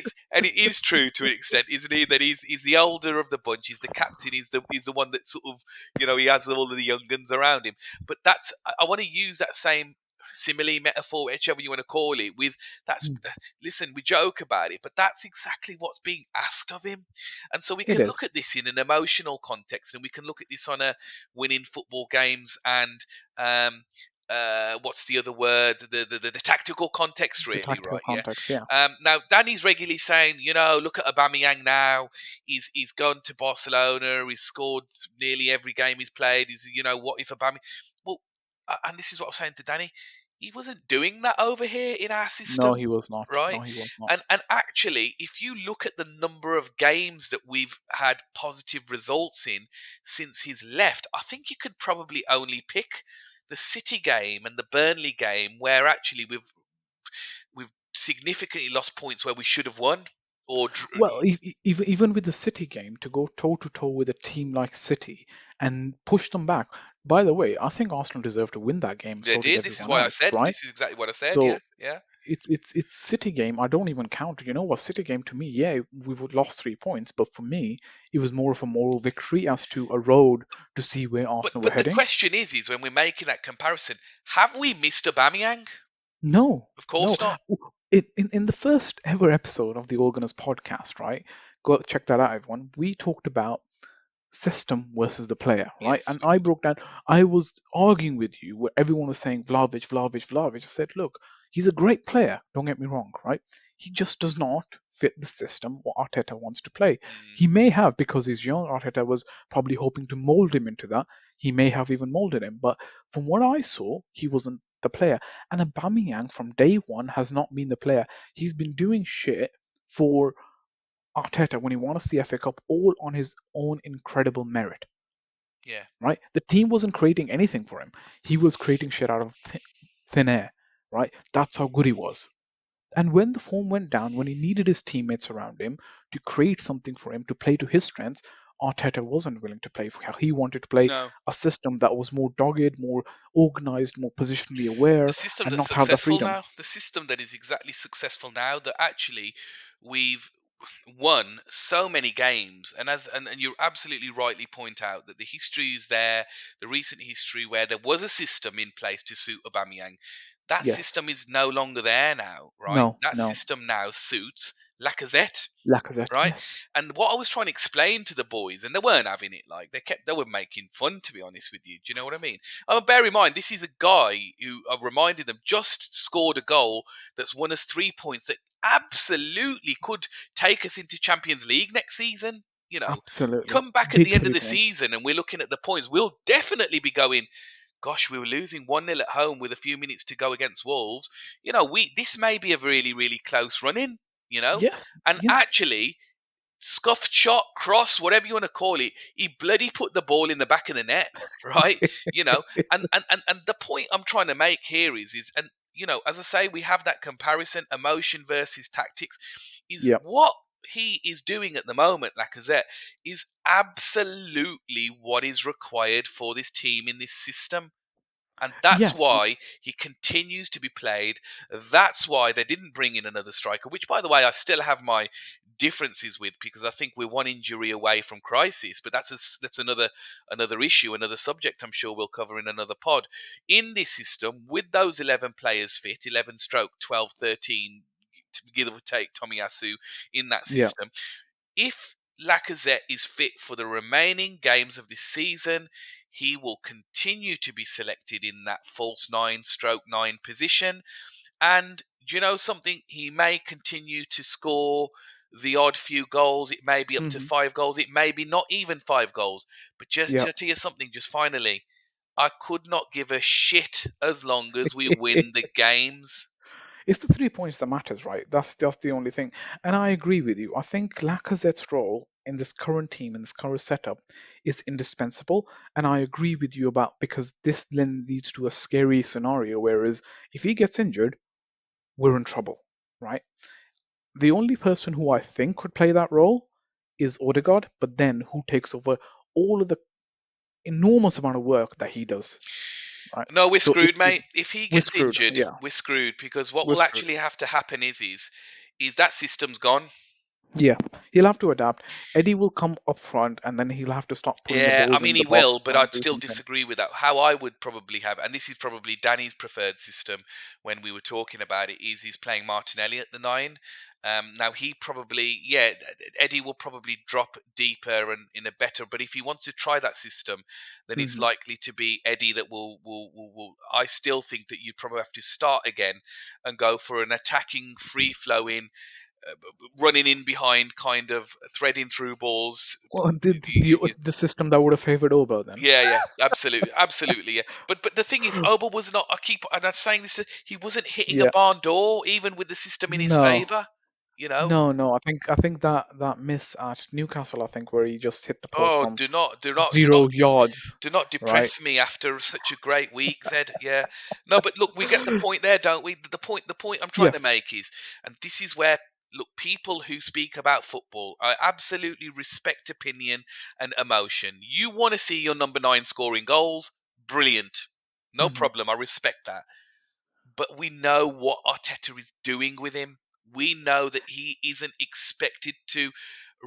Speaker 2: it is true to an extent, isn't he? That he's the older of the bunch. He's the captain. He's the one that sort of he has all of the young guns around him. But I want to use that same simile, metaphor, whichever you want to call it. With that's
Speaker 1: Mm.
Speaker 2: listen, we joke about it, but that's exactly what's being asked of him. And so we
Speaker 1: It
Speaker 2: can look
Speaker 1: is.
Speaker 2: at this in an emotional context, and we can look at this on a winning football games and um, what's the other word? The tactical context,
Speaker 1: The
Speaker 2: really,
Speaker 1: tactical
Speaker 2: right? Yeah.
Speaker 1: context. Yeah.
Speaker 2: Now Danny's regularly saying, look at Aubameyang now. He's gone to Barcelona. He's scored nearly every game he's played. What if Aubameyang? Well, and this is what I was saying to Danny. he wasn't doing that over here in our
Speaker 1: No,
Speaker 2: system,
Speaker 1: he was not.
Speaker 2: right?
Speaker 1: No, he was not.
Speaker 2: And actually, if you look at the number of games that we've had positive results in since he's left, I think you could probably only pick the City game and the Burnley game where actually we've significantly lost points where we should have won or
Speaker 1: Well, even with the City game, to go toe to toe with a team like City and push them back. By the way, I think Arsenal deserved to win that game.
Speaker 2: they
Speaker 1: So did
Speaker 2: did. This is
Speaker 1: everyone
Speaker 2: why I
Speaker 1: else,
Speaker 2: said
Speaker 1: right?
Speaker 2: this is exactly what I said. Yeah,
Speaker 1: So
Speaker 2: yeah.
Speaker 1: it's City game. I don't even count. You know what? City game to me, yeah, we would lost 3 points, but for me, it was more of a moral victory as to a road to see where
Speaker 2: But
Speaker 1: Arsenal were
Speaker 2: but the
Speaker 1: heading.
Speaker 2: question is when we're making that comparison, have we missed Aubameyang?
Speaker 1: No,
Speaker 2: Of
Speaker 1: no.
Speaker 2: course not.
Speaker 1: In the first ever episode of the Organist podcast, right? Go check that out, everyone. We talked about system versus the player, right?
Speaker 2: Yes,
Speaker 1: And
Speaker 2: we
Speaker 1: I
Speaker 2: did.
Speaker 1: broke down. I was arguing with you where everyone was saying Vlahovic, Vlahovic, Vlahovic. I said, look, he's a great player. Don't get me wrong, right? He just does not fit the system what Arteta wants to play.
Speaker 2: Mm,
Speaker 1: He may have, because he's young, Arteta was probably hoping to mold him into that. He may have even molded him, but from what I saw, he wasn't the player. And Aubameyang from day one has not been the player. He's been doing shit for Arteta when he won us the FA Cup all on his own incredible merit,
Speaker 2: yeah.
Speaker 1: right? The team wasn't creating anything for him. He was creating shit out of thin air, right? That's how good he was. And when the form went down, when he needed his teammates around him to create something for him to play to his strengths, Arteta wasn't willing to play for how he wanted to play
Speaker 2: No.
Speaker 1: a system that was more dogged, more organized, more positionally
Speaker 2: The
Speaker 1: aware,
Speaker 2: system
Speaker 1: and
Speaker 2: that's
Speaker 1: not have the
Speaker 2: successful
Speaker 1: freedom.
Speaker 2: now, the system that is exactly successful now, that actually we've won so many games, and and you absolutely rightly point out that the history is there, the recent history where there was a system in place to suit Aubameyang. That
Speaker 1: Yes.
Speaker 2: system is no longer there now, right?
Speaker 1: No,
Speaker 2: That
Speaker 1: no.
Speaker 2: system now suits Lacazette,
Speaker 1: Lacazette,
Speaker 2: right?
Speaker 1: yes.
Speaker 2: And what I was trying to explain to the boys, and they weren't having it. Like they were making fun, to be honest with you. Do you know what I mean? Bear in mind, this is a guy who I reminded them just scored a goal that's won us 3 points that absolutely could take us into Champions League next season. You know,
Speaker 1: Absolutely.
Speaker 2: come back at
Speaker 1: Big
Speaker 2: the end of
Speaker 1: three
Speaker 2: the
Speaker 1: points.
Speaker 2: season and we're looking at the points. We'll definitely be going, gosh, we were losing 1-0 at home with a few minutes to go against Wolves. You know, we this may be a really, really close run in, you know?
Speaker 1: Yes,
Speaker 2: And
Speaker 1: yes.
Speaker 2: actually, scuffed shot, cross, whatever you want to call it, he bloody put the ball in the back of the net, right? You know, and the point I'm trying to make here is and as I say, we have that comparison, emotion versus tactics, is
Speaker 1: Yeah.
Speaker 2: what he is doing at the moment, Lacazette, is absolutely what is required for this team in this system. And that's
Speaker 1: Yes.
Speaker 2: why he continues to be played. That's why they didn't bring in another striker, which, by the way, I still have my differences with because I think we're one injury away from crisis. But that's another issue, another subject. I'm sure we'll cover in another pod. In this system, with those 11 players fit, 11 stroke 12, 13, to give or take Tomiyasu in that
Speaker 1: Yeah.
Speaker 2: system, if Lacazette is fit for the remaining games of this season, he will continue to be selected in that false nine stroke nine position. And do you know something? He may continue to score the odd few goals. It may be up to
Speaker 1: Hmm.
Speaker 2: 5 goals. It may be not even 5 goals. But just
Speaker 1: Yeah.
Speaker 2: to tell you something, just finally, I could not give a shit as long as we win the games.
Speaker 1: It's the 3 points that matters, right? That's the only thing. And I agree with you. I think Lacazette's role in this current team, in this current setup, is indispensable. And I agree with you about because this then leads to a scary scenario. Whereas if he gets injured, we're in trouble, right? The only person who I think could play that role is Odegaard, but then who takes over all of the enormous amount of work that he does, right?
Speaker 2: No, we're
Speaker 1: So
Speaker 2: screwed, mate. If he
Speaker 1: we're
Speaker 2: gets
Speaker 1: screwed.
Speaker 2: injured,
Speaker 1: Yeah,
Speaker 2: we're screwed because what
Speaker 1: we're
Speaker 2: will
Speaker 1: screwed.
Speaker 2: actually have to happen is that system's gone.
Speaker 1: Yeah, he'll have to adapt. Eddie will come up front, and then he'll have to stop putting the
Speaker 2: Yeah, I
Speaker 1: balls in
Speaker 2: mean
Speaker 1: the
Speaker 2: he
Speaker 1: box
Speaker 2: will, but
Speaker 1: and
Speaker 2: I'd
Speaker 1: do
Speaker 2: still
Speaker 1: something.
Speaker 2: disagree with that. How I would probably have, and this is probably Danny's preferred system when we were talking about it, is he's playing Martinelli at the nine. Now he probably, yeah, Eddie will probably drop deeper and in a better. But if he wants to try that system, then it's
Speaker 1: Hmm.
Speaker 2: likely to be Eddie that will. I still think that you probably have to start again and go for an attacking, free flowing. running in behind, kind of threading through balls.
Speaker 1: Well, the system that would have favored Obo then.
Speaker 2: Yeah, yeah, absolutely, absolutely, yeah. But the thing is, Oba was not. I keep and I'm saying this. He wasn't hitting a
Speaker 1: Yeah.
Speaker 2: barn door, even with the system in his
Speaker 1: No.
Speaker 2: favour. You know.
Speaker 1: No. I think that miss at Newcastle, I think, where he just hit the post
Speaker 2: Oh,
Speaker 1: from
Speaker 2: do not,
Speaker 1: 0 yards,
Speaker 2: do not
Speaker 1: right?
Speaker 2: depress me after such a great week, Zed. Yeah. No, but look, we get the point there, don't we? The point I'm trying to
Speaker 1: Yes.
Speaker 2: make is, and this is where, look, people who speak about football, I absolutely respect opinion and emotion. You want to see your number nine scoring goals? Brilliant. No
Speaker 1: Hmm.
Speaker 2: problem. I respect that, but we know what Arteta is doing with him. We know that he isn't expected to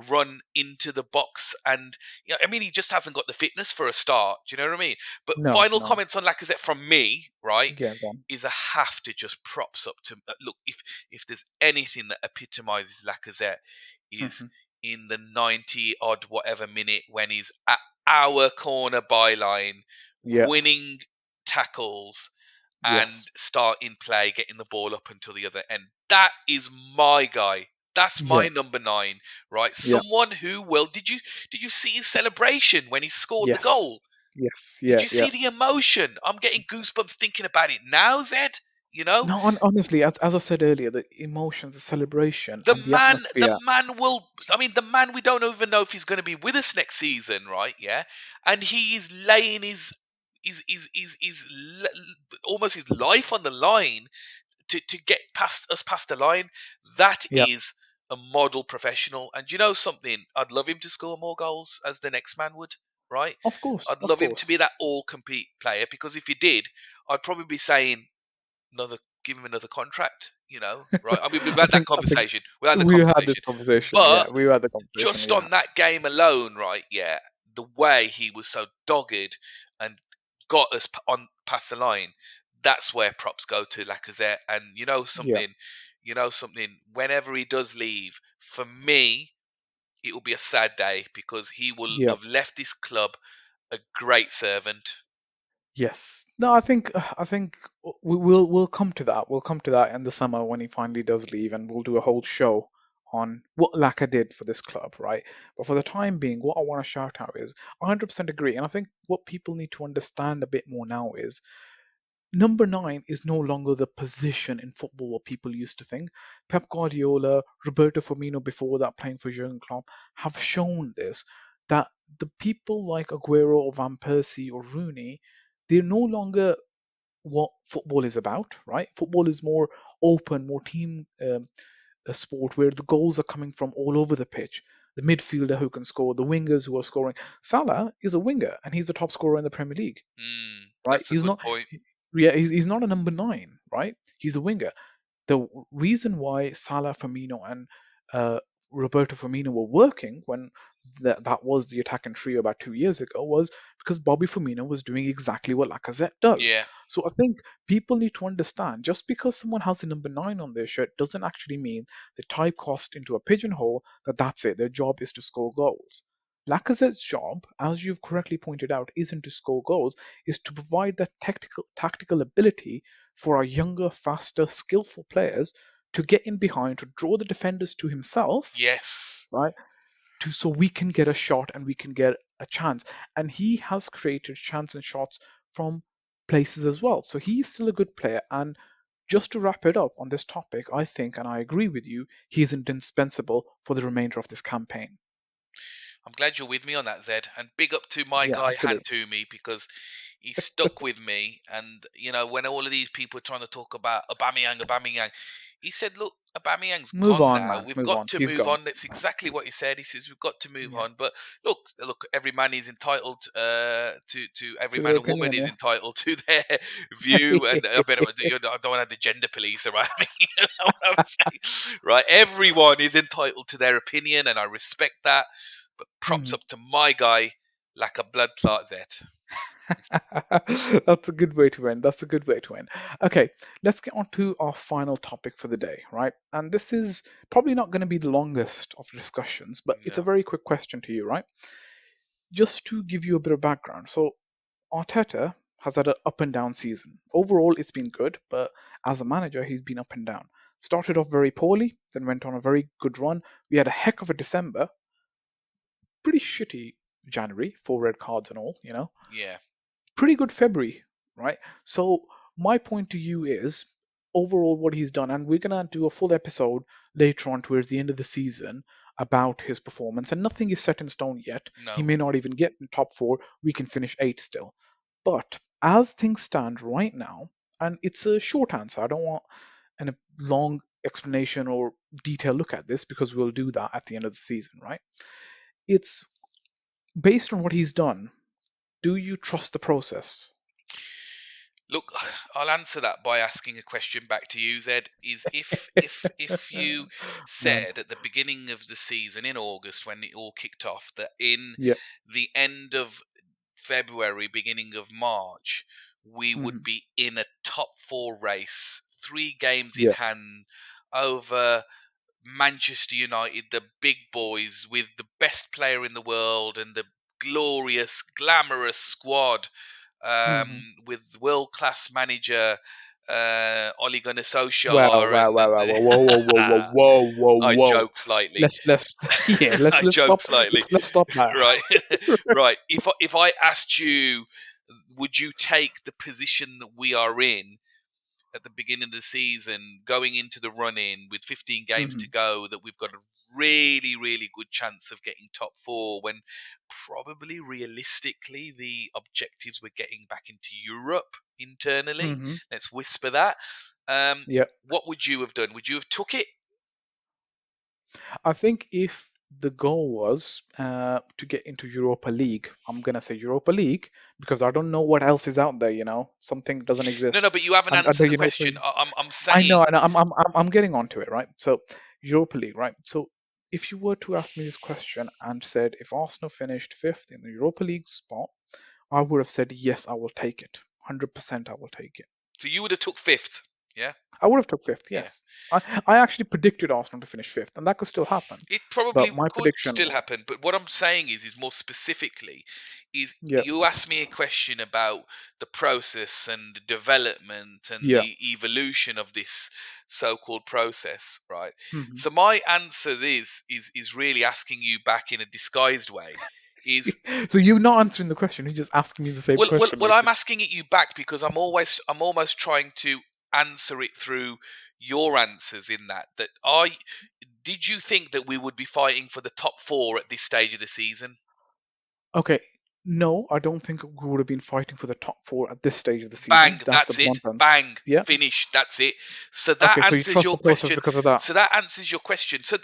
Speaker 2: run into the box, and I mean, he just hasn't got the fitness for a start. Do you know what I mean? But
Speaker 1: No,
Speaker 2: final
Speaker 1: no.
Speaker 2: comments on Lacazette from me, right?
Speaker 1: Yeah, go on.
Speaker 2: Is a have to just props up to look, if there's anything that epitomizes Lacazette is
Speaker 1: Hmm.
Speaker 2: in the 90 odd whatever minute when he's at our corner byline
Speaker 1: Yeah.
Speaker 2: winning tackles and
Speaker 1: Yes.
Speaker 2: starting play, getting the ball up until the other end. That is my guy. That's
Speaker 1: Yeah.
Speaker 2: my number nine, right?
Speaker 1: Yeah.
Speaker 2: Someone who will. Did you see his celebration when he scored the
Speaker 1: Yes.
Speaker 2: goal?
Speaker 1: Yes.
Speaker 2: Did
Speaker 1: Yeah.
Speaker 2: you
Speaker 1: Yeah.
Speaker 2: see the emotion? I'm getting goosebumps thinking about it now, Zed. You know,
Speaker 1: No, honestly, as I said earlier, the emotions, the celebration,
Speaker 2: the
Speaker 1: and the
Speaker 2: man, the
Speaker 1: atmosphere.
Speaker 2: man will. I mean, the man. We don't even know if he's going to be with us next season, right? Yeah, and he is laying almost his life on the line to get past us past the line. That
Speaker 1: Yeah.
Speaker 2: is a model professional. And you know something? I'd love him to score more goals as the next man would, right?
Speaker 1: Of course.
Speaker 2: I'd
Speaker 1: Of
Speaker 2: love him to
Speaker 1: course.
Speaker 2: be that all compete player, because if he did, I'd probably be saying another give him another contract, right? I mean, we've
Speaker 1: I
Speaker 2: had that
Speaker 1: think. I think
Speaker 2: conversation. We had the
Speaker 1: we had this
Speaker 2: conversation.
Speaker 1: conversation.
Speaker 2: But
Speaker 1: Yeah, we had the conversation.
Speaker 2: just
Speaker 1: Yeah.
Speaker 2: on that game alone, right? Yeah, the way he was so dogged and got us on past the line. That's where props go to Lacazette. And
Speaker 1: Yeah.
Speaker 2: something. Whenever he does leave, for me, it will be a sad day because he will
Speaker 1: Yeah.
Speaker 2: have left this club a great servant.
Speaker 1: Yes. No, I think we'll come to that. We'll come to that in the summer when he finally does leave, and we'll do a whole show on what Laka did for this club, right? But for the time being, what I want to shout out is 100% agree, and I think what people need to understand a bit more now is number nine is no longer the position in football what people used to think. Pep Guardiola, Roberto Firmino before that playing for Jurgen Klopp have shown this that the people like Aguero or Van Persie or Rooney, they're no longer what football is about, right? Football is more open, more team a sport where the goals are coming from all over the pitch. The midfielder who can score, the wingers who are scoring. Salah is a winger and he's the top scorer in the Premier League, right?
Speaker 2: That's a
Speaker 1: He's
Speaker 2: good
Speaker 1: not.
Speaker 2: point.
Speaker 1: Yeah, he's not a number nine, right? He's a winger. The reason why Salah, Firmino, and uh, Roberto Firmino were working when that was the attacking trio about 2 years ago was because Bobby Firmino was doing exactly what Lacazette does.
Speaker 2: Yeah.
Speaker 1: So I think people need to understand just because someone has the number nine on their shirt doesn't actually mean they typecast into a pigeonhole that that's it. Their job is to score goals. Lacazette's job, as you've correctly pointed out, isn't to score goals, is to provide that tactical ability for our younger, faster, skillful players to get in behind, to draw the defenders to himself,
Speaker 2: Yes.
Speaker 1: right? To so we can get a shot and we can get a chance. And he has created chance and shots from places as well. So he's still a good player. And just to wrap it up on this topic, I think, and I agree with you, he's indispensable for the remainder of this campaign.
Speaker 2: I'm glad you're with me on that, Zed. And big up to my
Speaker 1: Yeah,
Speaker 2: guy Han
Speaker 1: absolutely.
Speaker 2: to me, because he stuck with me. And when all of these people are trying to talk about Aubameyang, he said, "Look, Aubameyang's
Speaker 1: Move
Speaker 2: gone
Speaker 1: on,
Speaker 2: now.
Speaker 1: man.
Speaker 2: We've
Speaker 1: Move
Speaker 2: got
Speaker 1: on.
Speaker 2: to
Speaker 1: He's
Speaker 2: move
Speaker 1: gone.
Speaker 2: on." That's exactly what he said. He says we've got to move
Speaker 1: Yeah.
Speaker 2: on. But look, every man is entitled to every
Speaker 1: To their
Speaker 2: man and woman
Speaker 1: opinion,
Speaker 2: is
Speaker 1: yeah.
Speaker 2: entitled to their view. And I don't want to have the gender police around me. You know what I'm saying, right? Everyone is entitled to their opinion, and I respect that. But props
Speaker 1: Mhm.
Speaker 2: up to my guy, like a blood clot Zet.
Speaker 1: That's a good way to end. That's a good way to end. Okay, let's get on to our final topic for the day, right? And this is probably not going to be the longest of discussions, but it's a
Speaker 2: No.
Speaker 1: very quick question to you, right? Just to give you a bit of background. So, Arteta has had an up and down season. Overall, it's been good, but as a manager, he's been up and down. Started off very poorly, then went on a very good run. We had a heck of a December, pretty shitty January, four red cards and all,
Speaker 2: Yeah.
Speaker 1: pretty good February, right? So my point to you is overall what he's done, and we're gonna do a full episode later on towards the end of the season about his performance, and nothing is set in stone yet. He
Speaker 2: No.
Speaker 1: may not even get in top four. We can finish eight still. But as things stand right now, and it's a short answer, I don't want a long explanation or detailed look at this because we'll do that at the end of the season, right? It's based on what he's done. Do you trust the process?
Speaker 2: Look, I'll answer that by asking a question back to you, Zed. Is if you
Speaker 1: Man,
Speaker 2: said at the beginning of the season in August when it all kicked off that in
Speaker 1: yeah,
Speaker 2: the end of February, beginning of March, we would
Speaker 1: mhm,
Speaker 2: be in a top four race, 3 games in
Speaker 1: yeah,
Speaker 2: hand over Manchester United, the big boys with the best player in the world and the glorious, glamorous squad,
Speaker 1: mhm.
Speaker 2: with world class manager Ole Gunnar
Speaker 1: Wow,
Speaker 2: Solskjaer,
Speaker 1: wow,
Speaker 2: and
Speaker 1: wow, wow, whoa, whoa, whoa, whoa, whoa, whoa,
Speaker 2: I
Speaker 1: whoa.
Speaker 2: joke slightly.
Speaker 1: Let's yeah, let's
Speaker 2: I
Speaker 1: let's
Speaker 2: joke
Speaker 1: stop
Speaker 2: slightly.
Speaker 1: let's stop that.
Speaker 2: Right, right. If I asked you, would you take the position that we are in at the beginning of the season, going into the run in with 15 games to
Speaker 1: Hmm.
Speaker 2: go, that we've got a really, really good chance of getting top four when probably realistically the objectives we're getting back into Europe internally.
Speaker 1: Hmm.
Speaker 2: Let's whisper that. Um,
Speaker 1: Yeah,
Speaker 2: what would you have done? Would you have took it?
Speaker 1: I think if the goal was to get into Europa League, I'm gonna say Europa League because I don't know what else is out there. Something doesn't
Speaker 2: No,
Speaker 1: exist,
Speaker 2: no, but you haven't
Speaker 1: and
Speaker 2: answered the
Speaker 1: so
Speaker 2: question. I'm
Speaker 1: I know,
Speaker 2: saying.
Speaker 1: and I'm getting onto it, right? So Europa League, right? So if you were to ask me this question and said if Arsenal finished fifth in the Europa League spot, I would have said yes, I will take it. 100% I will take it.
Speaker 2: So you would have took fifth. Yeah,
Speaker 1: I would have took fifth,
Speaker 2: yeah.
Speaker 1: yes. I actually predicted Arsenal to finish fifth, and that could still happen.
Speaker 2: It
Speaker 1: But
Speaker 2: probably
Speaker 1: my
Speaker 2: could
Speaker 1: prediction
Speaker 2: still
Speaker 1: was,
Speaker 2: happen, but what I'm saying is more specifically, is
Speaker 1: yeah,
Speaker 2: you asked me a question about the process and the development and
Speaker 1: yeah.
Speaker 2: the evolution of this so-called process, right?
Speaker 1: Hmm.
Speaker 2: So my answer is really asking you back in a disguised way. Is
Speaker 1: So you're not answering the question, you're just asking me the same question,
Speaker 2: well,
Speaker 1: which
Speaker 2: I'm
Speaker 1: is
Speaker 2: asking it you back because I'm almost trying to answer it through your answers in that did you think that we would be fighting for the top four at this stage of the season?
Speaker 1: okay. No, I don't think we would have been fighting for the top four at this stage of the season.
Speaker 2: Bang,
Speaker 1: That's the
Speaker 2: that's it.
Speaker 1: blunt answer.
Speaker 2: Bang,
Speaker 1: Yeah.
Speaker 2: finish. That's it. So
Speaker 1: Okay,
Speaker 2: that
Speaker 1: so you
Speaker 2: answers
Speaker 1: trust
Speaker 2: your
Speaker 1: the process
Speaker 2: question.
Speaker 1: because of that.
Speaker 2: So that answers your question. So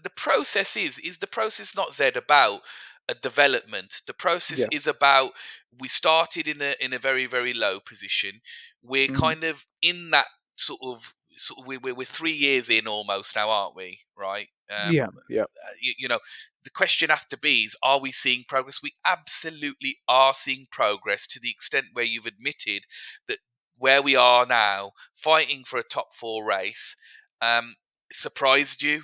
Speaker 2: the process is the process not Zed about a development. The process is
Speaker 1: Yes.
Speaker 2: about we started in a very very low position. We're
Speaker 1: Hmm.
Speaker 2: kind of in that sort of we're 3 years in almost now, aren't we? Right.
Speaker 1: Yeah, yeah.
Speaker 2: You know, the question has to be is, are we seeing progress? We absolutely are seeing progress to the extent where you've admitted that where we are now, fighting for a top four race, um, surprised you,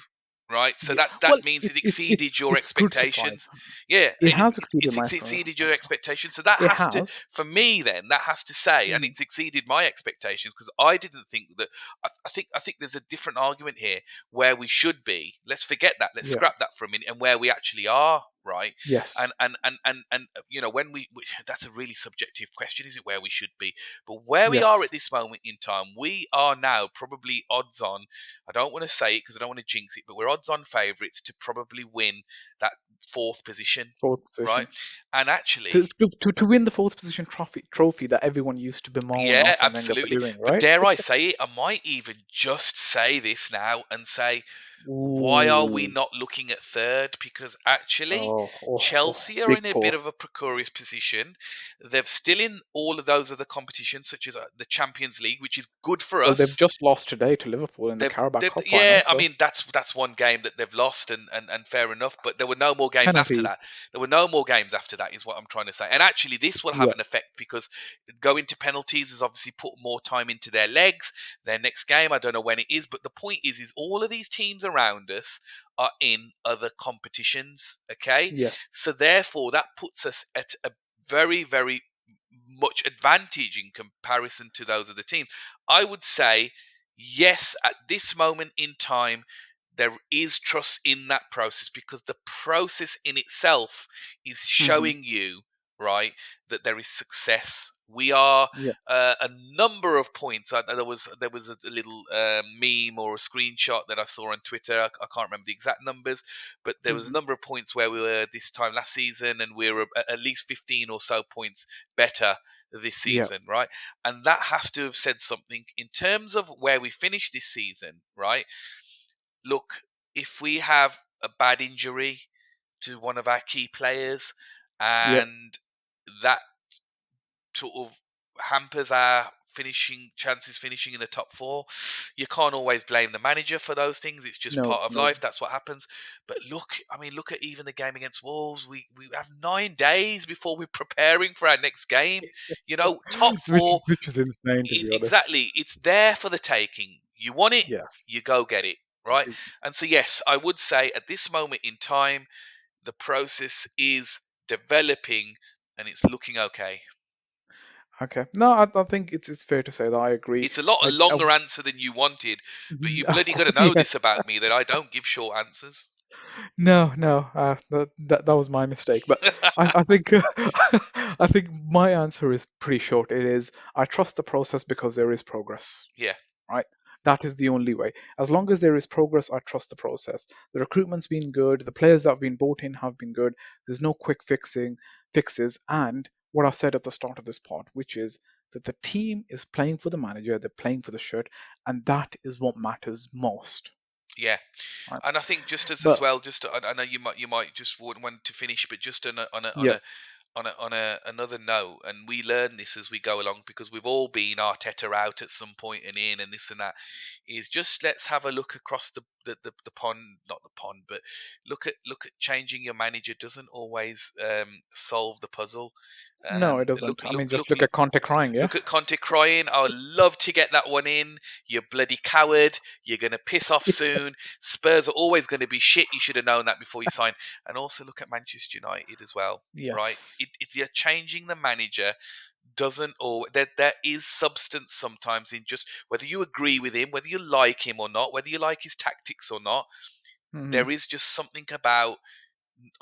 Speaker 2: right? So
Speaker 1: Yeah.
Speaker 2: that
Speaker 1: Well,
Speaker 2: means it
Speaker 1: it's it's
Speaker 2: exceeded
Speaker 1: it's
Speaker 2: your
Speaker 1: it's good surprise.
Speaker 2: expectations. Yeah,
Speaker 1: It has exceeded my
Speaker 2: it's exceeded your
Speaker 1: expectations.
Speaker 2: expectations. So that
Speaker 1: It
Speaker 2: has to,
Speaker 1: has.
Speaker 2: for me, then that has to say, and
Speaker 1: Mm.
Speaker 2: it's exceeded my expectations because I didn't think that. I think there's a different argument here where we should be. Let's forget that. Let's
Speaker 1: Yeah.
Speaker 2: scrap that for a minute, and where we actually are, right?
Speaker 1: Yes.
Speaker 2: When that's a really subjective question, is it where we should be? But where we are
Speaker 1: Yes.
Speaker 2: at this moment in time, we are now probably odds on. I don't want to say it because I don't want to jinx it, but we're odds on favourites to probably win that fourth position,
Speaker 1: Fourth
Speaker 2: right?
Speaker 1: position.
Speaker 2: And
Speaker 1: To,
Speaker 2: actually,
Speaker 1: to win the fourth position trophy that everyone used to bemoan
Speaker 2: yeah,
Speaker 1: us and Wenger for
Speaker 2: absolutely.
Speaker 1: doing,
Speaker 2: But
Speaker 1: right?
Speaker 2: dare I say it, I might even just say this now and say, why are we
Speaker 1: Ooh.
Speaker 2: not looking at third? Because actually,
Speaker 1: Oh, oh, oh.
Speaker 2: Chelsea are
Speaker 1: Big
Speaker 2: in a bit
Speaker 1: pull.
Speaker 2: of a precarious position. They're still in all of those other competitions, such as the Champions League, which is good for
Speaker 1: Well, they've
Speaker 2: us.
Speaker 1: just lost today to Liverpool in the Carabao Cup final,
Speaker 2: Yeah, I
Speaker 1: so
Speaker 2: mean that's one game that they've lost, and fair enough. But there were no more games after
Speaker 1: penalties.
Speaker 2: that. There were no more games after that, is what I'm trying to say. And actually, this will have
Speaker 1: Yeah.
Speaker 2: an effect because going to penalties has obviously put more time into their legs. Their next game, I don't know when it is, but the point is all of these teams around us are in other competitions. Okay,
Speaker 1: Yes.
Speaker 2: so therefore that puts us at a very much advantage in comparison to those other teams. I would say yes, at this moment in time, there is trust in that process because the process in itself is
Speaker 1: Hmm.
Speaker 2: showing you, right, that there is success. We are
Speaker 1: Yeah.
Speaker 2: a number of points. There was a little meme or a screenshot that I saw on Twitter. I can't remember the exact numbers, but there was a
Speaker 1: Hmm.
Speaker 2: number of points where we were this time last season, and we were at least 15 or so points better this
Speaker 1: Yeah.
Speaker 2: season, right? And that has to have said something in terms of where we finish this season, right? Look, if we have a bad injury to one of our key players
Speaker 1: Yeah.
Speaker 2: and that sort of hampers our finishing chances finishing in the top four. You can't always blame the manager for those things. It's just
Speaker 1: No.
Speaker 2: part of
Speaker 1: No.
Speaker 2: life. That's what happens. But look, I mean, look at even the game against Wolves. We have 9 days before we're preparing for our next game. Top four.
Speaker 1: Which is insane, to be honest.
Speaker 2: Exactly. It's there for the taking. You want it,
Speaker 1: Yes.
Speaker 2: you go get it. Right. And so yes, I would say at this moment in time, the process is developing and it's looking okay.
Speaker 1: Okay. No, I think it's fair to say that I agree.
Speaker 2: It's a lot a
Speaker 1: I
Speaker 2: longer answer than you wanted, but you
Speaker 1: of
Speaker 2: bloody got to
Speaker 1: course,
Speaker 2: know
Speaker 1: yeah.
Speaker 2: this about me that I don't give short answers.
Speaker 1: No, no, that was my mistake. But I think I think my answer is pretty short. It is I trust the process because there is progress.
Speaker 2: Yeah,
Speaker 1: Right? That is the only way. As long as there is progress, I trust the process. The recruitment's been good. The players that have been brought in have been good. There's no quick fixes. And what I said at the start of this pod, which is that the team is playing for the manager, they're playing for the shirt, and that is what matters most.
Speaker 2: yeah.
Speaker 1: Right?
Speaker 2: And I think just as
Speaker 1: But
Speaker 2: well, I know you might just want to finish, but just
Speaker 1: yeah,
Speaker 2: on another note, and we learn this as we go along because we've all been Arteta out at some point and in and this and that. Is just let's have a look across the pond, not the pond, but look at changing your manager doesn't always solve the puzzle.
Speaker 1: no, it
Speaker 2: Look
Speaker 1: doesn't. I
Speaker 2: look
Speaker 1: mean,
Speaker 2: look
Speaker 1: just look at Conte crying, yeah?
Speaker 2: Look at Conte crying. I would love to get that one in. You bloody coward. You're going to piss off soon. Spurs are always going to be shit. You should have known that before you signed. And also look at Manchester United as well, right?
Speaker 1: Yes.
Speaker 2: If you're changing the manager, doesn't always there is substance sometimes in just whether you agree with him, whether you like him or not, whether you like his tactics or not.
Speaker 1: Hmm.
Speaker 2: There is just something about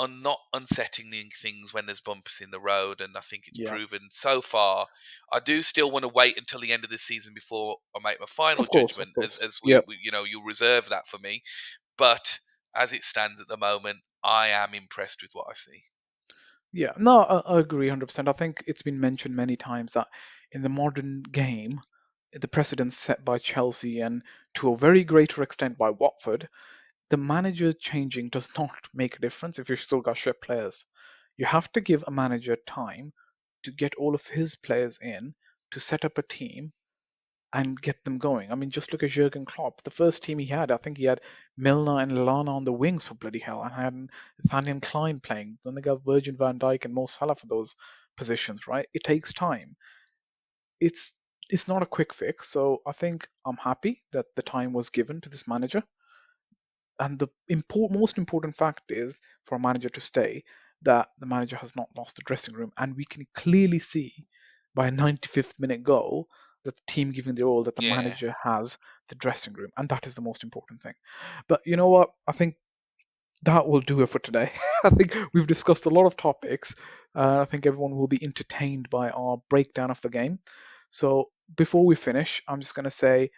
Speaker 2: on not unsettling things when there's bumps in the road, and I think it's
Speaker 1: Yeah.
Speaker 2: proven so far. I do still want to wait until the end of the season before I make my final
Speaker 1: Of course, of
Speaker 2: judgment, as
Speaker 1: course.
Speaker 2: as
Speaker 1: Yeah.
Speaker 2: you reserve that for me. But as it stands at the moment, I am impressed with what I see.
Speaker 1: Yeah, no, I agree 100%. I think it's been mentioned many times that in the modern game, the precedent set by Chelsea and to a very greater extent by Watford, the manager changing does not make a difference if you've still got shit players. You have to give a manager time to get all of his players in, to set up a team and get them going. I mean, just look at Jurgen Klopp. The first team he had, I think he had Milner and Lallana on the wings for bloody hell, and had Nathaniel Klein playing. Then they got Virgin van Dijk and Mo Salah for those positions, right? It takes time. It's it's not a quick fix, so I think I'm happy that the time was given to this manager. And the most important fact is for a manager to stay that the manager has not lost the dressing room, and we can clearly see by a 95th minute goal that the team giving the all that the
Speaker 2: Yeah,
Speaker 1: manager has the dressing room, and that is the most important thing. But you know what? I think that will do it for today. I think we've discussed a lot of topics. I think everyone will be entertained by our breakdown of the game. So before we finish, I'm just going to say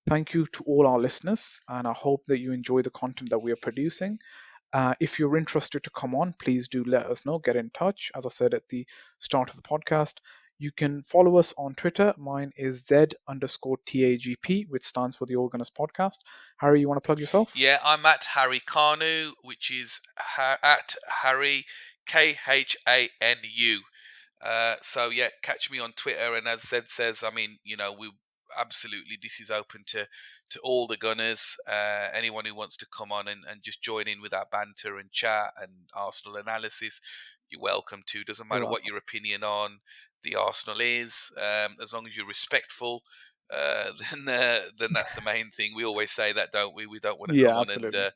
Speaker 1: thank you to all our listeners, and I hope that you enjoy the content that we are producing. If you're interested to come on, please do let us know. Get in touch. As I said at the start of the podcast, you can follow us on Twitter. Mine is Z_TAGP, which stands for the Organist Podcast. Harry, you want to plug yourself?
Speaker 2: yeah. I'm at Harry Kanu, which is at Harry Khanu. So yeah, catch me on Twitter. And as Zed says, I mean, we absolutely this is open to all the gunners. Anyone who wants to come on and just join in with our banter and chat and Arsenal analysis, you're welcome to. Doesn't
Speaker 1: You're
Speaker 2: matter what
Speaker 1: welcome.
Speaker 2: your opinion on the Arsenal is, as long as you're respectful. Then that's the main thing. We always say that, don't we? We don't want to come
Speaker 1: Yeah,
Speaker 2: on and
Speaker 1: absolutely.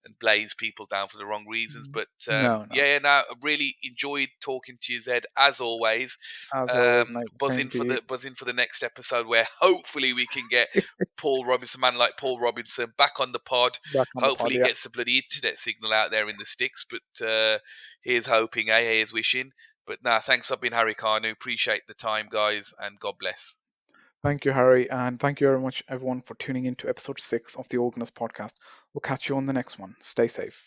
Speaker 2: and blaze people down for the wrong reasons.
Speaker 1: Mm.
Speaker 2: But
Speaker 1: No, no.
Speaker 2: yeah, no, I really enjoyed talking to you, Zed, as always.
Speaker 1: As always, mate. Same to you.
Speaker 2: Buzzing for the next episode where hopefully we can get Paul Robinson, man like Paul Robinson, back on the pod.
Speaker 1: Back on the pod,
Speaker 2: Hopefully, he
Speaker 1: yeah.
Speaker 2: gets the bloody internet signal out there in the sticks. But here's hoping, Here's wishing. But nah, thanks for being Harry Kanu. Appreciate the time, guys, and God bless.
Speaker 1: Thank you, Harry, and thank you very much, everyone, for tuning in to episode 6 of the Organist podcast. We'll catch you on the next one. Stay safe.